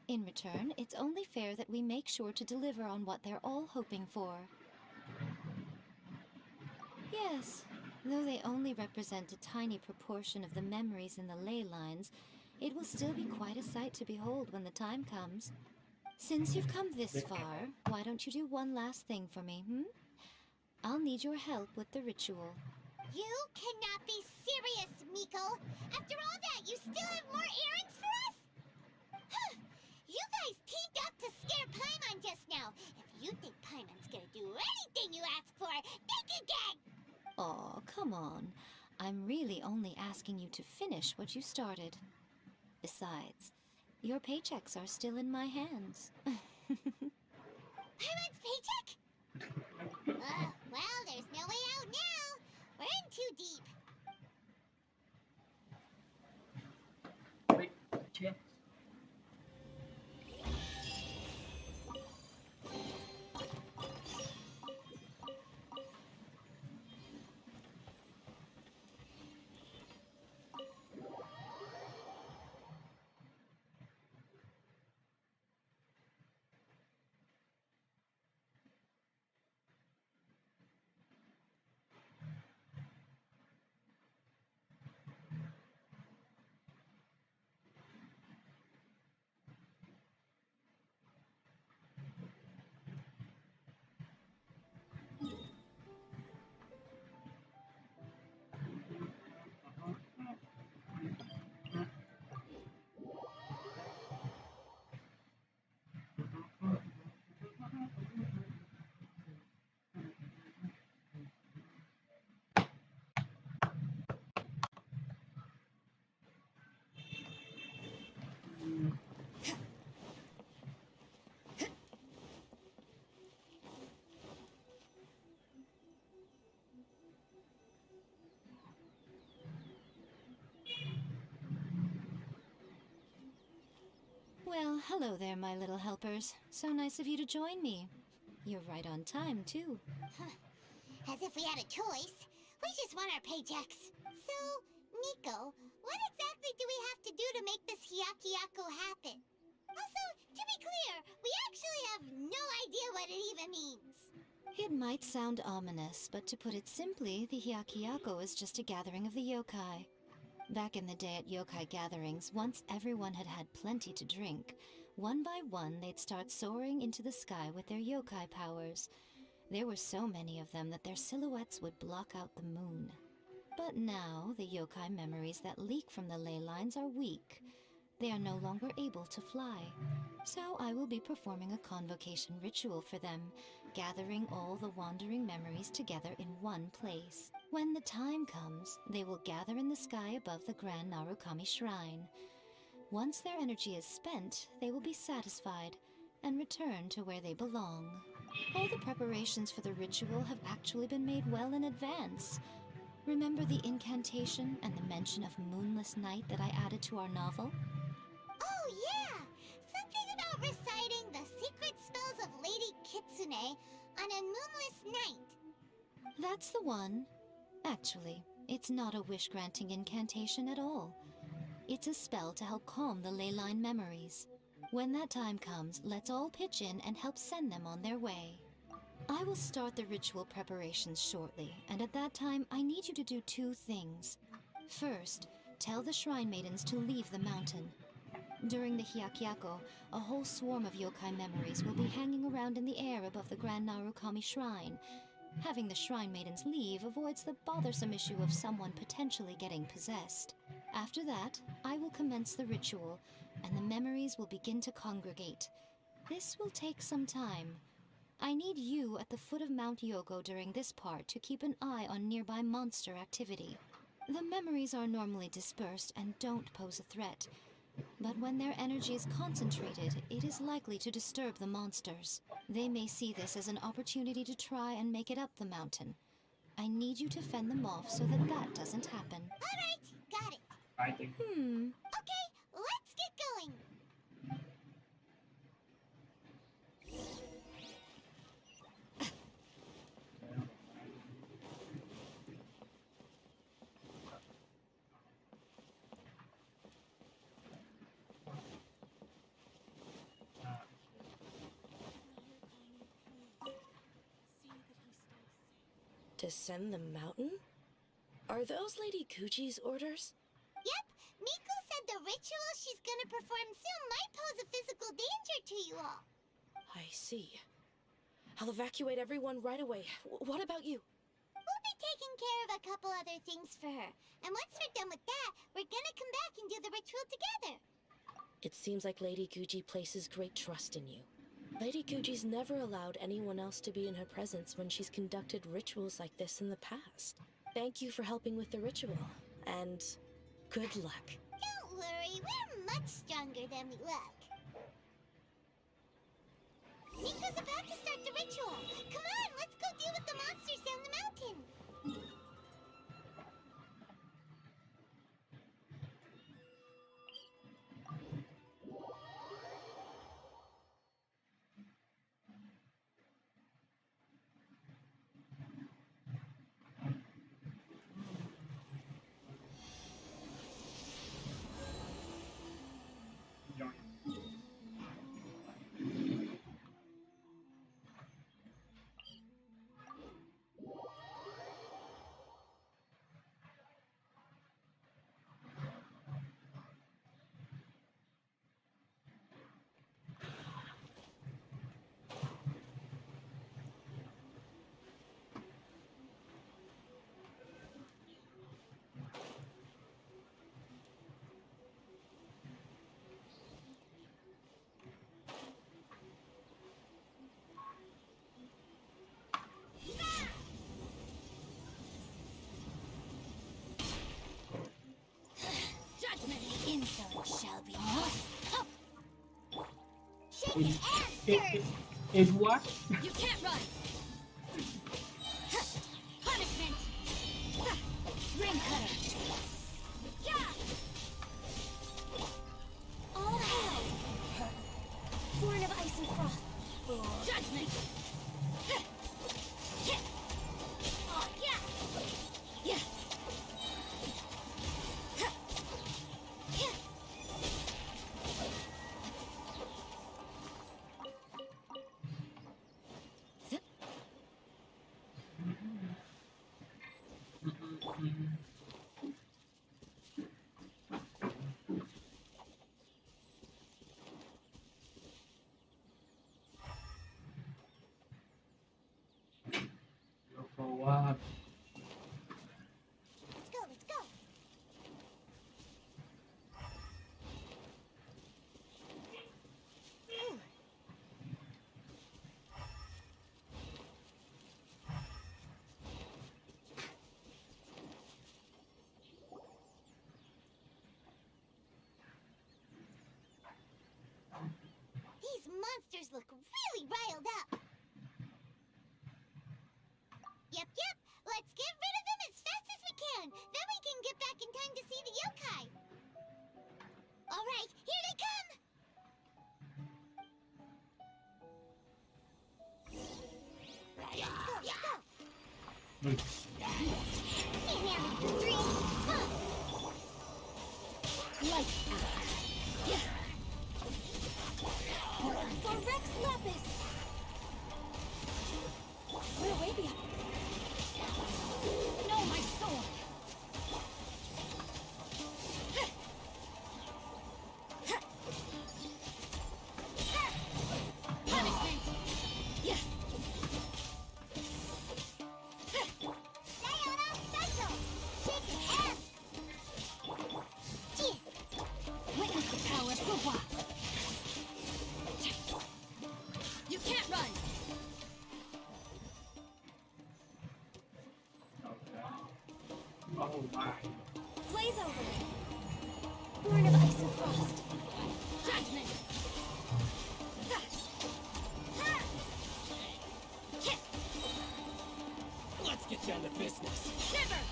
In return, it's only fair that we make sure to deliver on what they're all hoping for. Yes, though they only represent a tiny proportion of the memories in the ley lines, it will still be quite a sight to behold when the time comes. Since you've come this far, why don't you do one last thing for me, hmm? I'll need your help with the ritual. You cannot be serious, Miko! After all that, you still have more errands for us? Huh. You guys teamed up to scare Paimon just now. If you think Paimon's gonna do anything you ask for, think again! Aw, come on. I'm really only asking you to finish what you started. Besides, your paychecks are still in my hands. Paimon's paycheck? Well, there's no way out now. We're in too deep. Wait, check. Well, hello there, my little helpers. So nice of you to join me. You're right on time, too. As if we had a choice. We just want our paychecks. So, Miko, what exactly do we have to do to make this Hyakuyaku happen? Also, to be clear, we actually have no idea what it even means. It might sound ominous, but to put it simply, the Hyakuyaku is just a gathering of the yokai. Back in the day at yokai gatherings, once everyone had had plenty to drink, one by one they'd start soaring into the sky with their yokai powers. There were so many of them that their silhouettes would block out the moon. But now, the yokai memories that leak from the ley lines are weak. They are no longer able to fly. So I will be performing a convocation ritual for them, gathering all the wandering memories together in one place. When the time comes, they will gather in the sky above the Grand Narukami Shrine. Once their energy is spent, they will be satisfied and return to where they belong. All the preparations for the ritual have actually been made well in advance. Remember the incantation and the mention of moonless night that I added to our novel? Oh, yeah! Something about reciting the secret spells of Lady Kitsune on a moonless night. That's the one. Actually, it's not a wish-granting incantation at all. It's a spell to help calm the ley line memories. When that time comes, let's all pitch in and help send them on their way. I will start the ritual preparations shortly, and at that time, I need you to do two things. First, tell the Shrine Maidens to leave the mountain. During the Hyakuyaku, a whole swarm of yokai memories will be hanging around in the air above the Grand Narukami Shrine. Having the Shrine Maidens leave avoids the bothersome issue of someone potentially getting possessed. After that, I will commence the ritual, and the memories will begin to congregate. This will take some time. I need you at the foot of Mount Yogo during this part to keep an eye on nearby monster activity. The memories are normally dispersed and don't pose a threat, but when their energy is concentrated, it is likely to disturb the monsters. They may see this as an opportunity to try and make it up the mountain. I need you to fend them off so that that doesn't happen. All right, got it. I think. Okay, let's get going. Descend the mountain? Are those Lady Gucci's orders? Yep, Miko said the ritual she's gonna perform soon might pose a physical danger to you all. I see. I'll evacuate everyone right away. What about you? We'll be taking care of a couple other things for her. And once we're done with that, we're gonna come back and do the ritual together. It seems like Lady Gucci places great trust in you. Lady Gucci's never allowed anyone else to be in her presence when she's conducted rituals like this in the past. Thank you for helping with the ritual, and good luck. Don't worry, we're much stronger than we look. Miko's about to start the ritual. Come on, let's go deal with the monsters down the mountain. Insult shall be shaken and stirred. Is what? You can't run! Punishment! Ring cutter! Yeah! All hell! Born of ice and frost! Judgment! Oh, yeah! Yeah! For what? Let's go, let's go. These monsters look really riled up. Yep. Let's get rid of them as fast as we can. Then we can get back in time to see the yokai. All right, here they come. Let's go. 3, lights out. Yeah. For Rex Lapis. Where Arabia? No, my sword! Punishment! Yeah! Sayonara! Oh my. Blaze over. Born of ice and frost. Judgment. Let's get down to business. Shiver.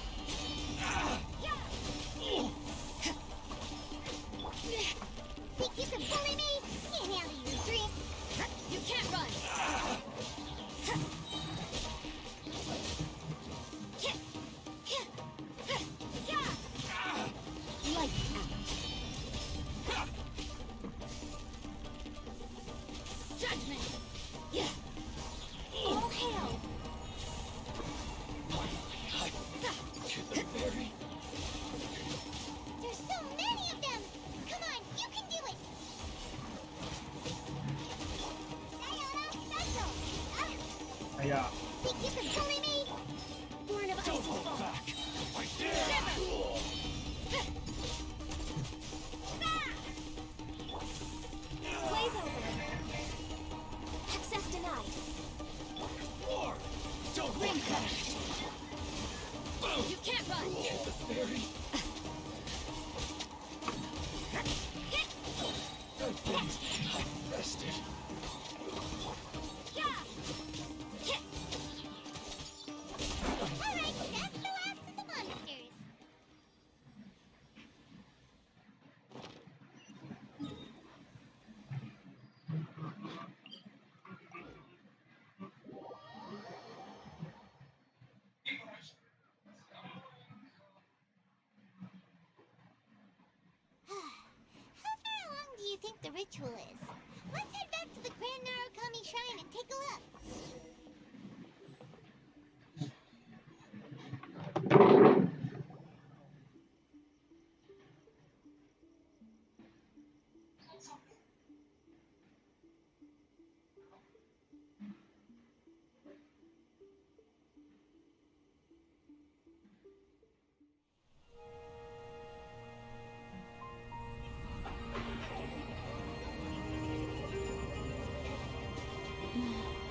Think you can bully me? Can't handle your drink. You can't run. Lights out. Judgment. Yeah. All hail. To the very. There's so many of them! Come on, you can do it! Sayonara special! Yeah. Think you can bully me? Born of ice and frost. Shiver. Blaze over. Access denied. War! Don't Ring look back! cutter. You can't run. Very. Good things I rested. Alright, that's the last of the monsters. How far along do you think the ritual is? Let's head back to the Grand Narukami Shrine and take a look.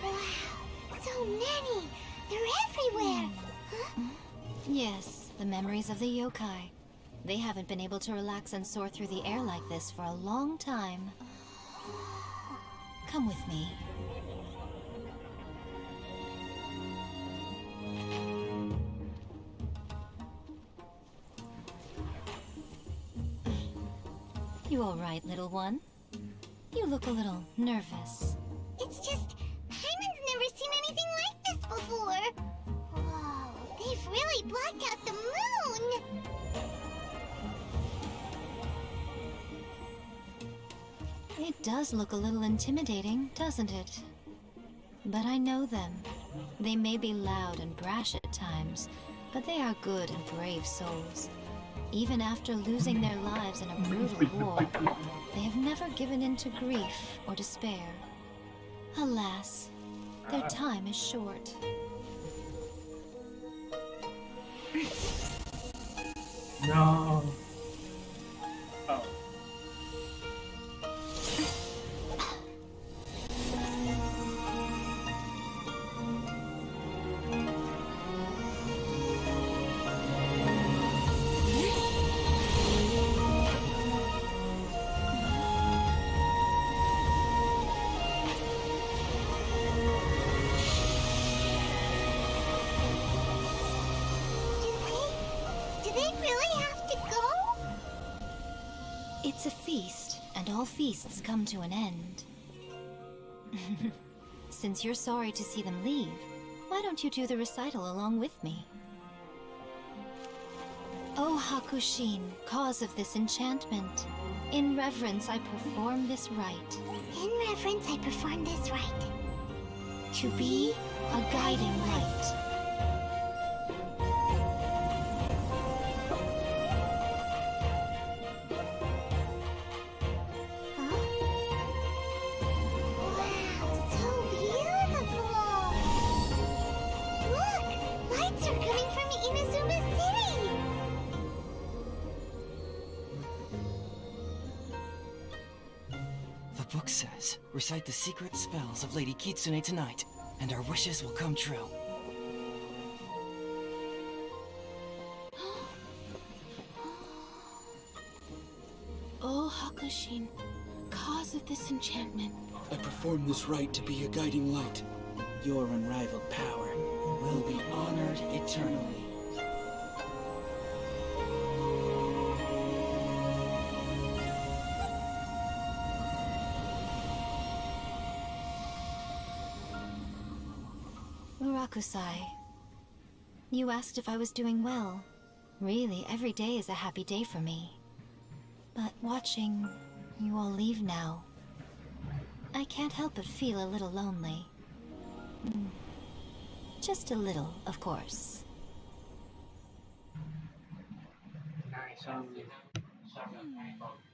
Wow, so many! They're everywhere! Huh? Yes, the memories of the yokai. They haven't been able to relax and soar through the air like this for a long time. Come with me. You all right, little one? You look a little nervous. It's just, Hyman's never seen anything like this before! Whoa, they've really blacked out the moon! It does look a little intimidating, doesn't it? But I know them. They may be loud and brash at times, but they are good and brave souls. Even after losing their lives in a brutal war, they have never given in to grief or despair. Alas, their time is short. No. Oh. Do they really have to go? It's a feast, and all feasts come to an end. Since you're sorry to see them leave, why don't you do the recital along with me? O Hakushin, cause of this enchantment, in reverence I perform this rite. In reverence, I perform this rite. To be a guiding light. Wow, so beautiful! Look! Lights are coming from Inazuma City! The book says, recite the secret spells of Lady Kitsune tonight, and our wishes will come true. Rakushin, cause of this enchantment. I perform this rite to be a guiding light. Your unrivaled power will be honored eternally. Murakusai, you asked if I was doing well. Really, every day is a happy day for me. But watching you all leave now, I can't help but feel a little lonely. Just a little, of course. Nice.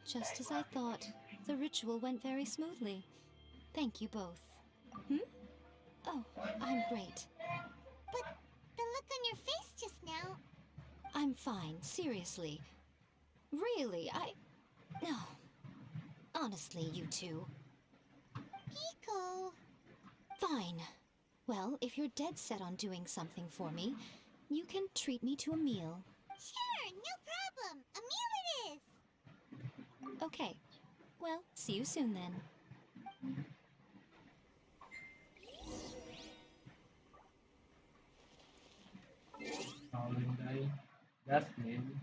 Just as I thought, the ritual went very smoothly. Thank you both. Oh, I'm great. But the look on your face just now... I'm fine, seriously. Really, No. Honestly, you two. Pico... Fine. Well, if you're dead set on doing something for me, you can treat me to a meal. Sure, no problem. A meal it is. Okay. Well, see you soon then. That's name.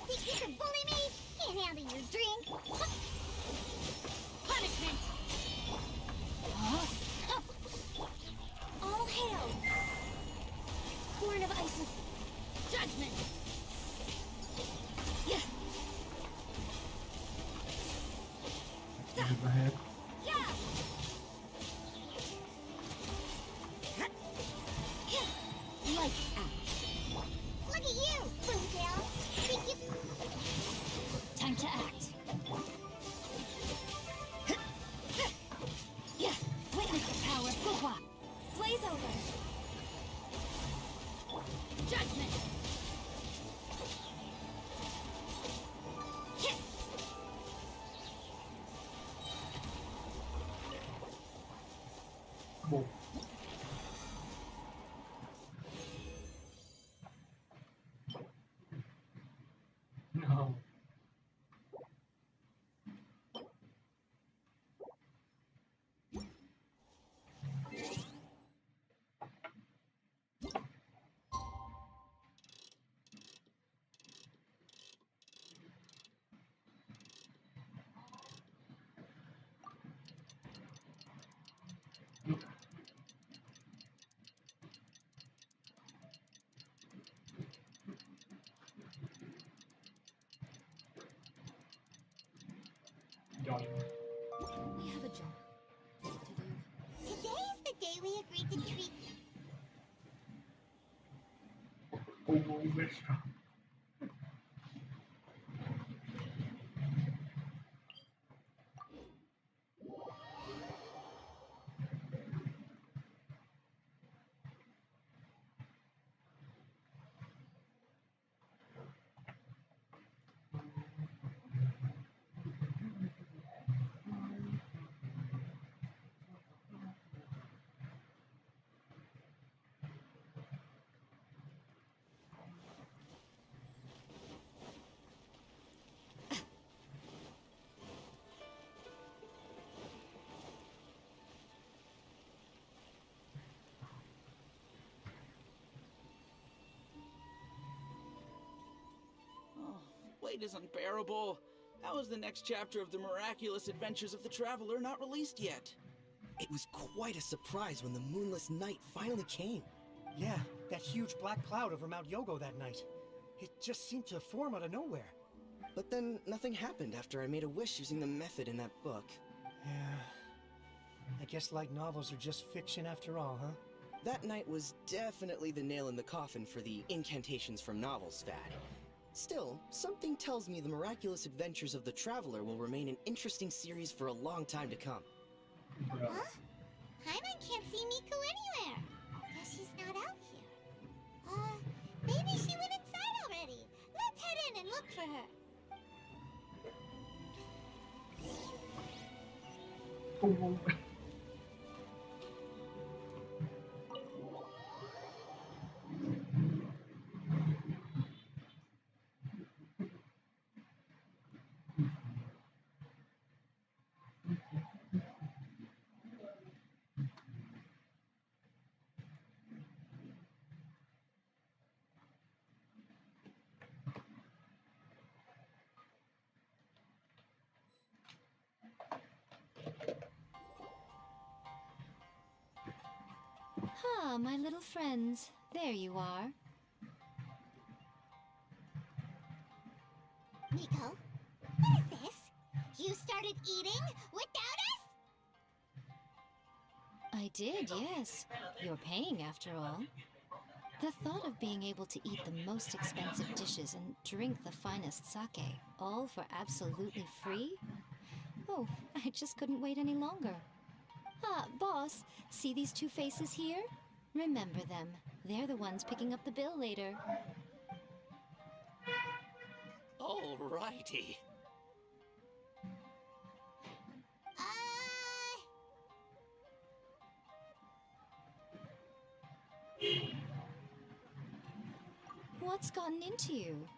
Think you can bully me? Can't handle your drink. Punishment! All hail! Horn of Isis. Judgment! Yeah! Go ahead. Yeah! Lights out. Look at you, Boomtail. Think you... Time to act. Yeah! Witness the power of Gugwa. Blaze over. Judgment! Hit! Boom. No. Join. We have a job to do. Today is the day we agreed to treat... Oh, extra. Weight is unbearable. How is the next chapter of the miraculous adventures of the Traveler not released yet? It was quite a surprise when the moonless night finally came. Yeah, that huge black cloud over Mount Yogo that night. It just seemed to form out of nowhere. But then nothing happened after I made a wish using the method in that book. Yeah. I guess light novels are just fiction after all, huh? That night was definitely the nail in the coffin for the incantations from novels fad. Still, something tells me the miraculous adventures of the Traveler will remain an interesting series for a long time to come. Huh? Paimon can't see Miko anywhere. Guess she's not out here. Maybe she went inside already. Let's head in and look for her. Ah, my little friends. There you are. Miko, what is this? You started eating without us? I did, yes. You're paying after all. The thought of being able to eat the most expensive dishes and drink the finest sake, all for absolutely free? Oh, I just couldn't wait any longer. Ah, boss, see these two faces here? Remember them. They're the ones picking up the bill later. Alrighty. What's gotten into you?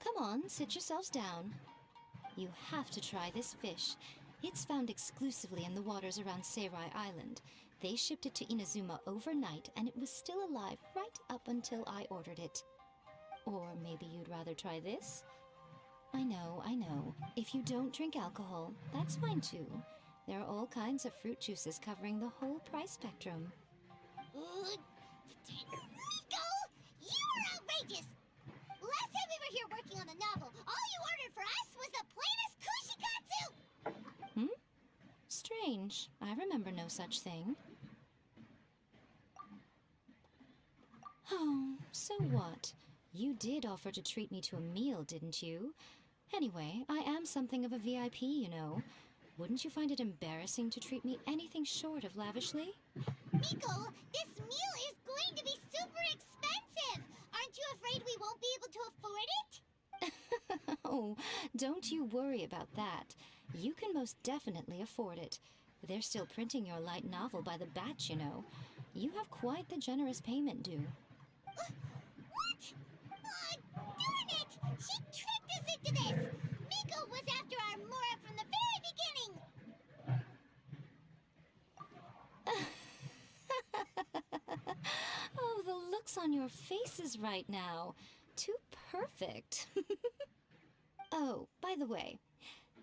Come on, sit yourselves down. You have to try this fish. It's found exclusively in the waters around Seirai Island. They shipped it to Inazuma overnight, and it was still alive right up until I ordered it. Or maybe you'd rather try this? I know. If you don't drink alcohol, that's fine too. There are all kinds of fruit juices covering the whole price spectrum. Miko, you are outrageous! Last time we were here working on a novel, all you ordered for us was the plainest kushikatsu! Strange. I remember no such thing. Oh, so what? You did offer to treat me to a meal, didn't you? Anyway, I am something of a VIP, you know. Wouldn't you find it embarrassing to treat me anything short of lavishly? Miko, this meal is going to be super expensive! Aren't you afraid we won't be able to afford it? Oh, don't you worry about that. You can most definitely afford it. They're still printing your light novel by the batch, you know. You have quite the generous payment due. What? Darn it! She tricked us into this! Miko was after our Mora from the very beginning! Oh, the looks on your faces right now. Too perfect. Oh, by the way,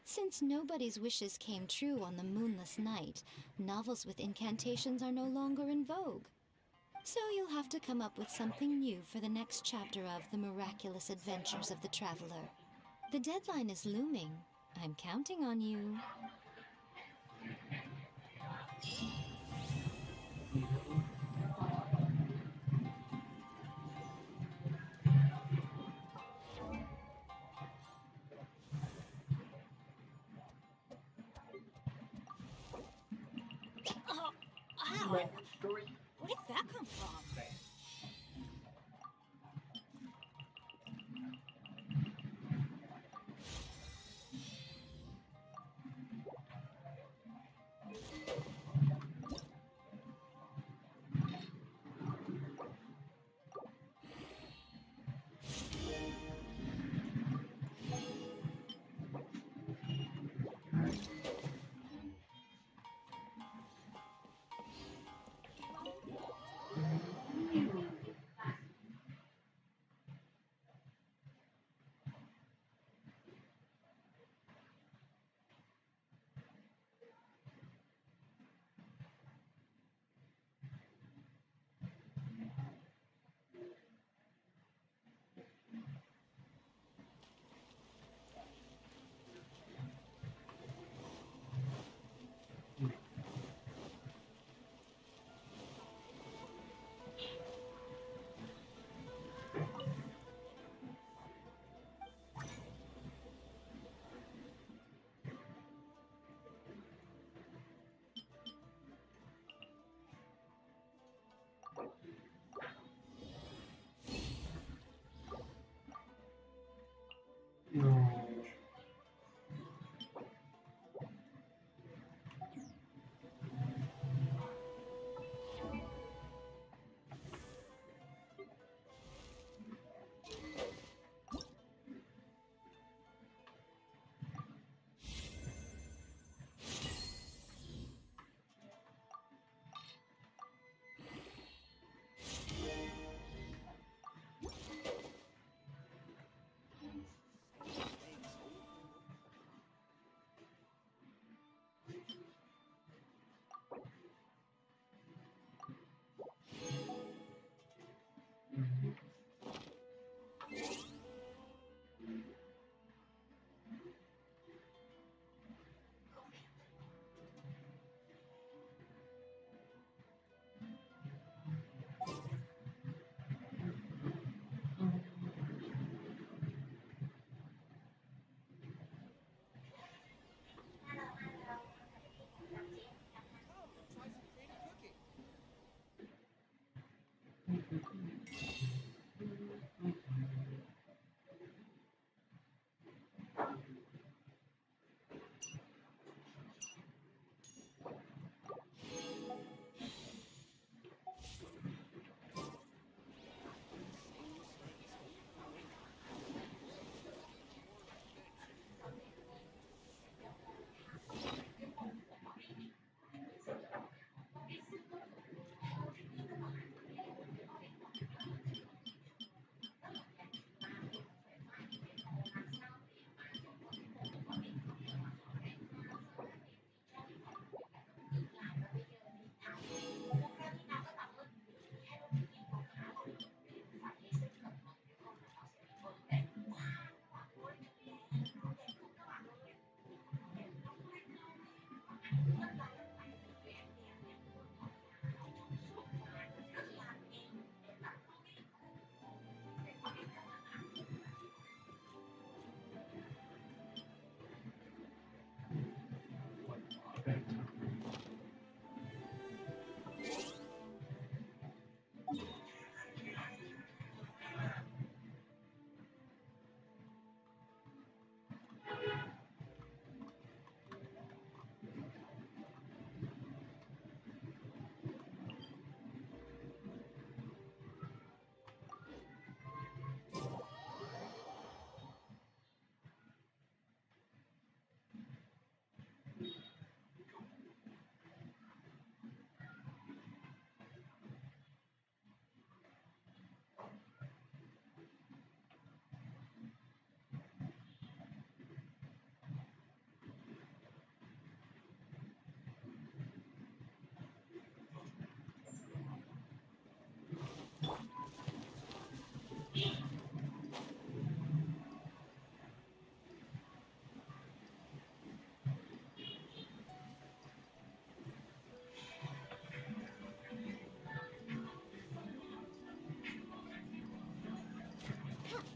since nobody's wishes came true on the moonless night, novels with incantations are no longer in vogue. So you'll have to come up with something new for the next chapter of The Miraculous Adventures of the Traveler. The deadline is looming. I'm counting on you. Ow! Where did that come from?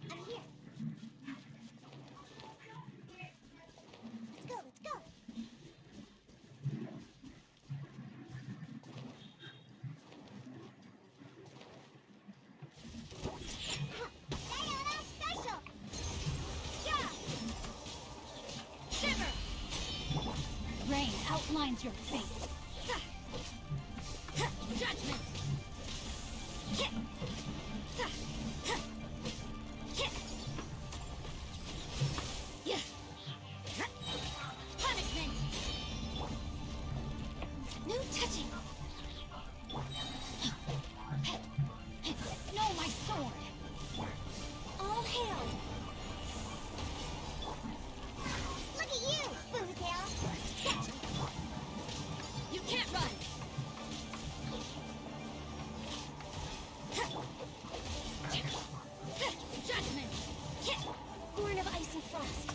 I'm here. Let's go, let's go. Diana special. Yeah. Shiver. Rain outlines your fate. Judgment. Punishment. No touching. No, my sword! All hail. Look at you, Booztail. You can't run! Judgment. Born of ice and frost.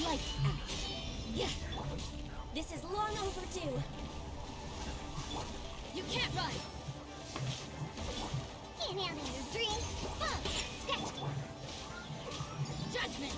Lights out. Yeah. This is long overdue. You can't run! Can't handle your dream. Bump. Sketch. Judgment!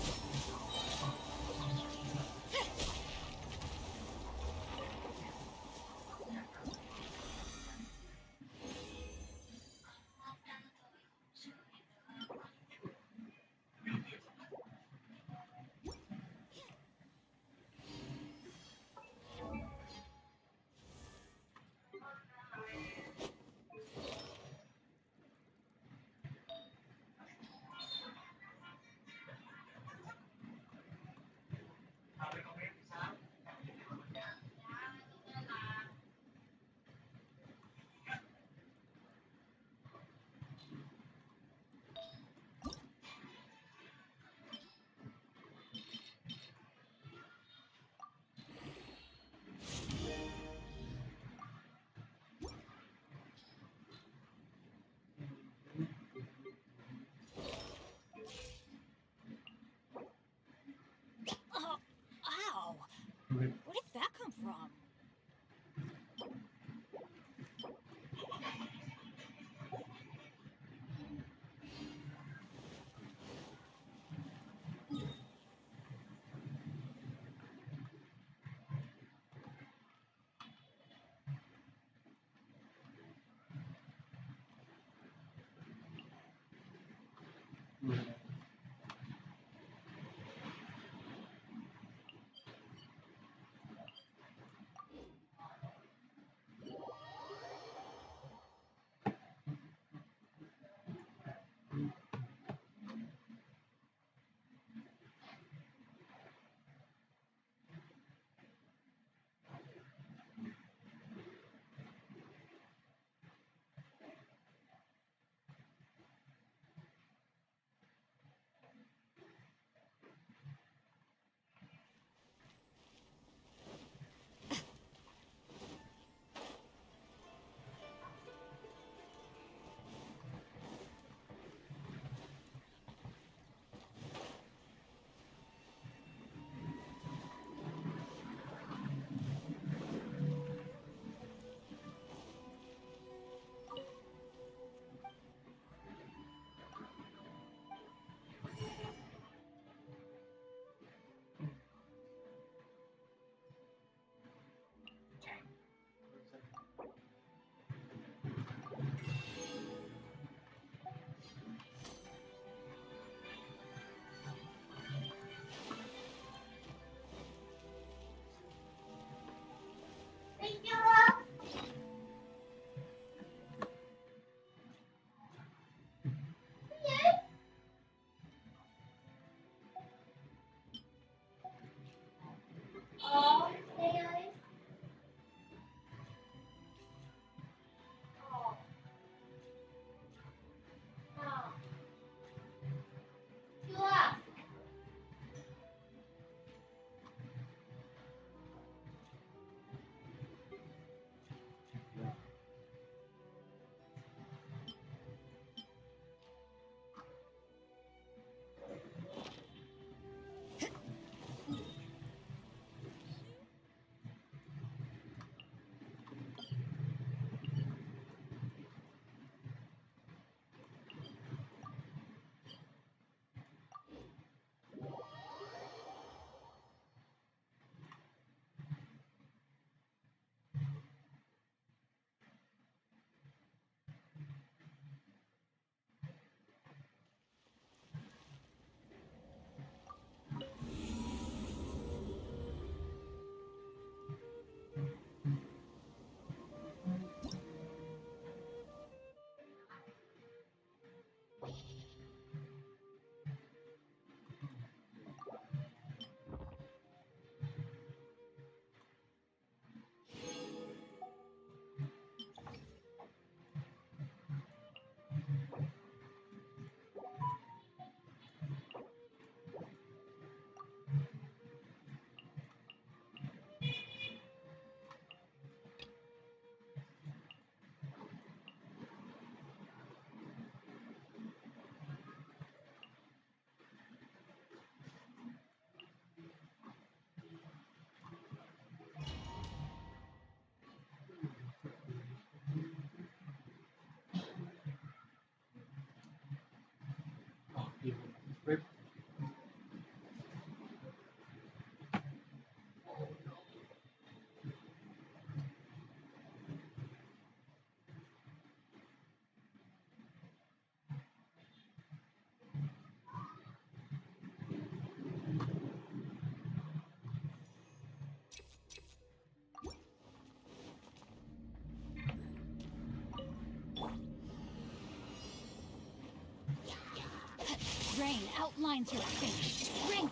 Rain outlines her face. Ring,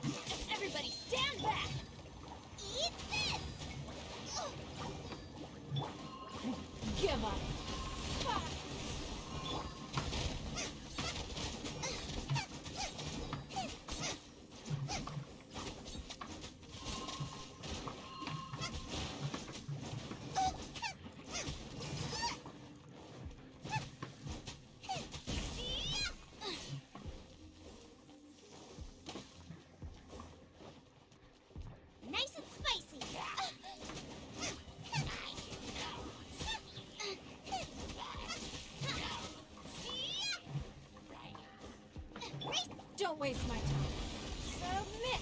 everybody stand back! Eat this! Give up. Nice and spicy. Don't waste my time. Submit!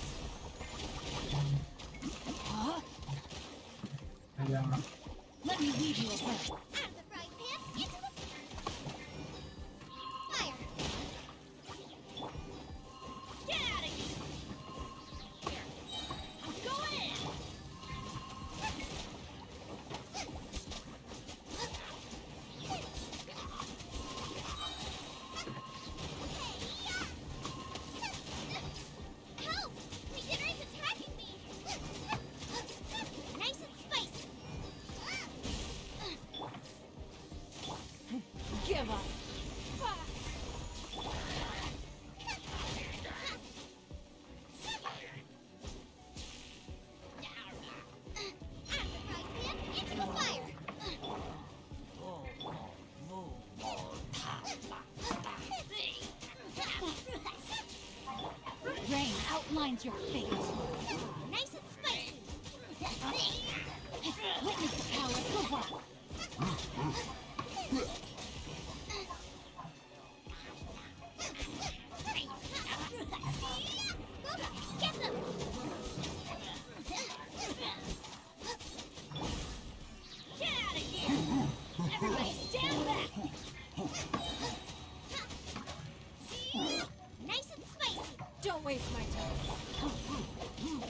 Huh? Let me lead you a bit. Out of the frying pan, into the fire. outlines your fate. Nice and spicy. Witness the power of good work. Get them! Get out of here! Everybody stand back! Nice and spicy. Don't waste my time.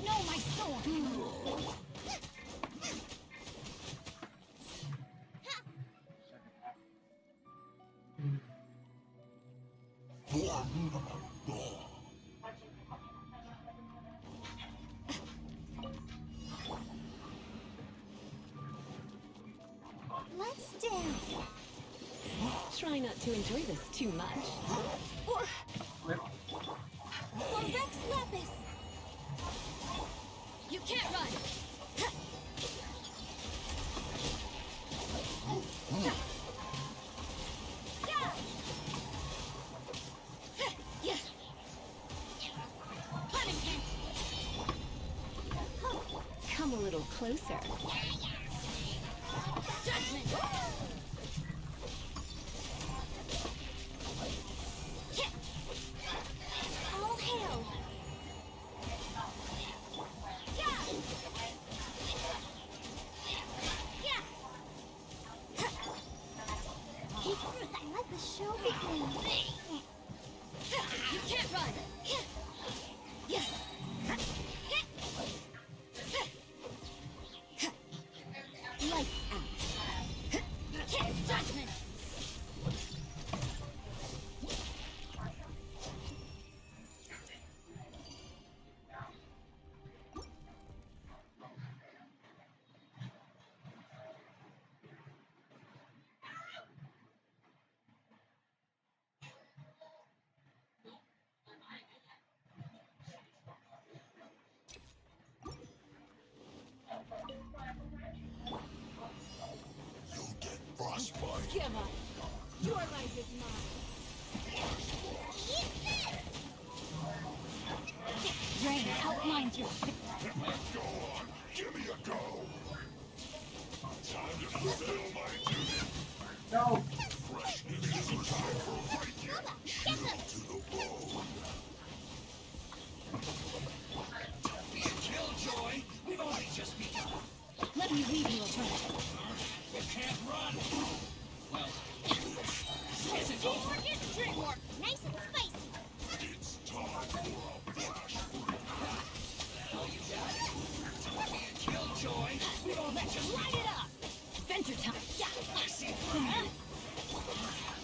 No, my sword! Let's dance. Try not to enjoy this too much. Or Rex Lapis. You can't run! Come a little closer. Judgment! All hail. Let the show begin. You can't run! Lights out. Judgment! Give up! Your life is mine! Drain outlines your fate. Go on, give me a go. Time to fulfill my duty. No. Freshness is a time for breaking. Chill to the bone. Don't be a killjoy. We've only just begun. Let me weave you a verse. You can't run. Well, Teamwork is dreamwork! Nice and spicy. it's time for a flash freak. Don't be a killjoy! We don't let you light it up! Adventure time! Yeah! I see through you.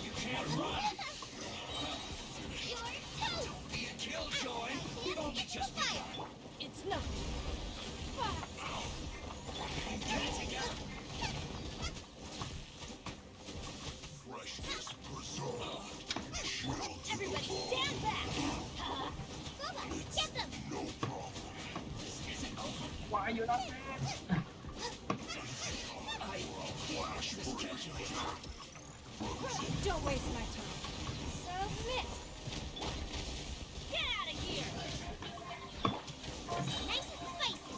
You can't run. You're toast. Don't be a killjoy. We've only just begun. It's nothing! Get it together. Freshness preserved. Chill to Everybody the bone. stand back! Get them. No problem. Why are you not there? Flash freak. Don't waste my time. Submit! Get out of here! Nice and spicy.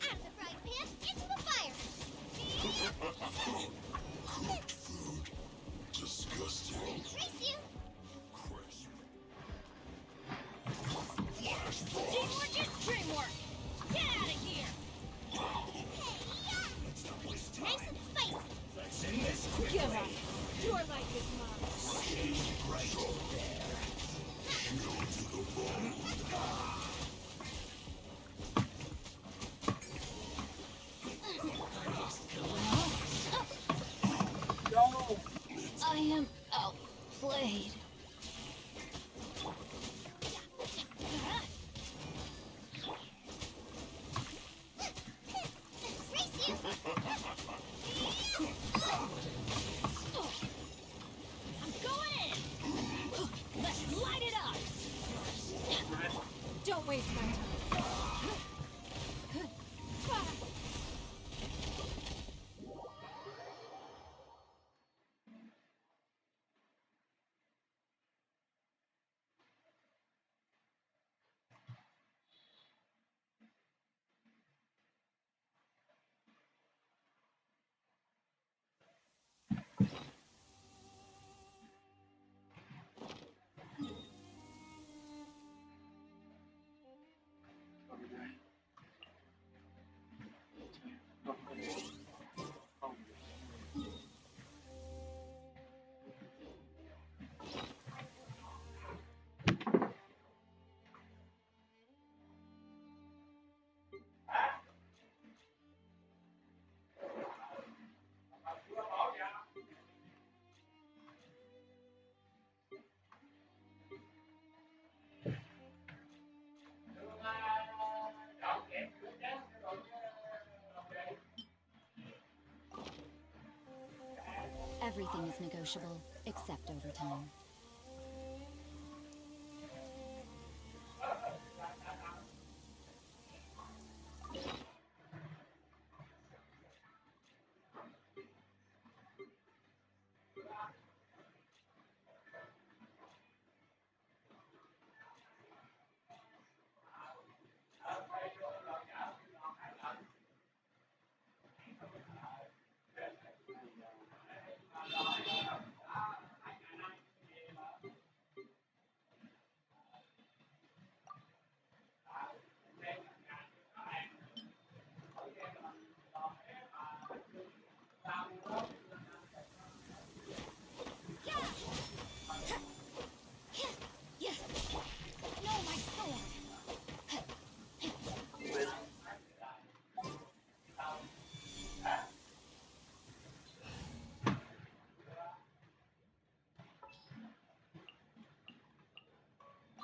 Out of the frying pan, into the fire. Cooked food. Disgusting. Race you. Crisp. Flash frost. Teamwork is dreamwork! Get out of here! Let's not waste time. Nice and spicy. Let's end this quickly. Give up! Your life is mine! Right there. Chill to the bone. No. I am outplayed. Race you. I'm going in! Let's light it up! Don't waste my time. negotiable, except overtime.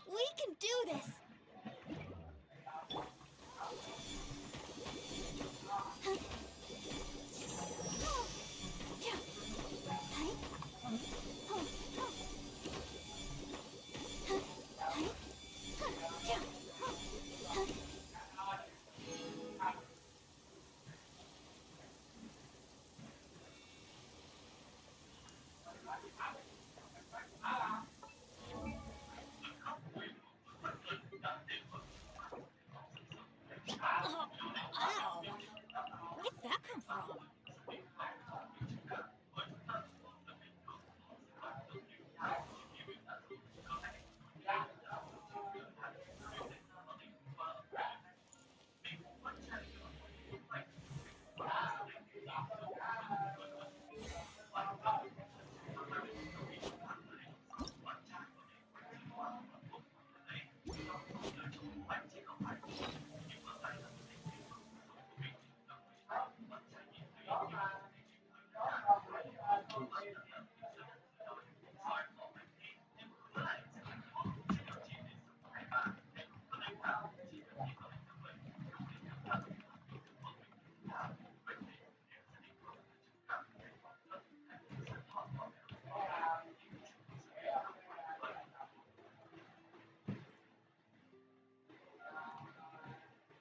We can do this!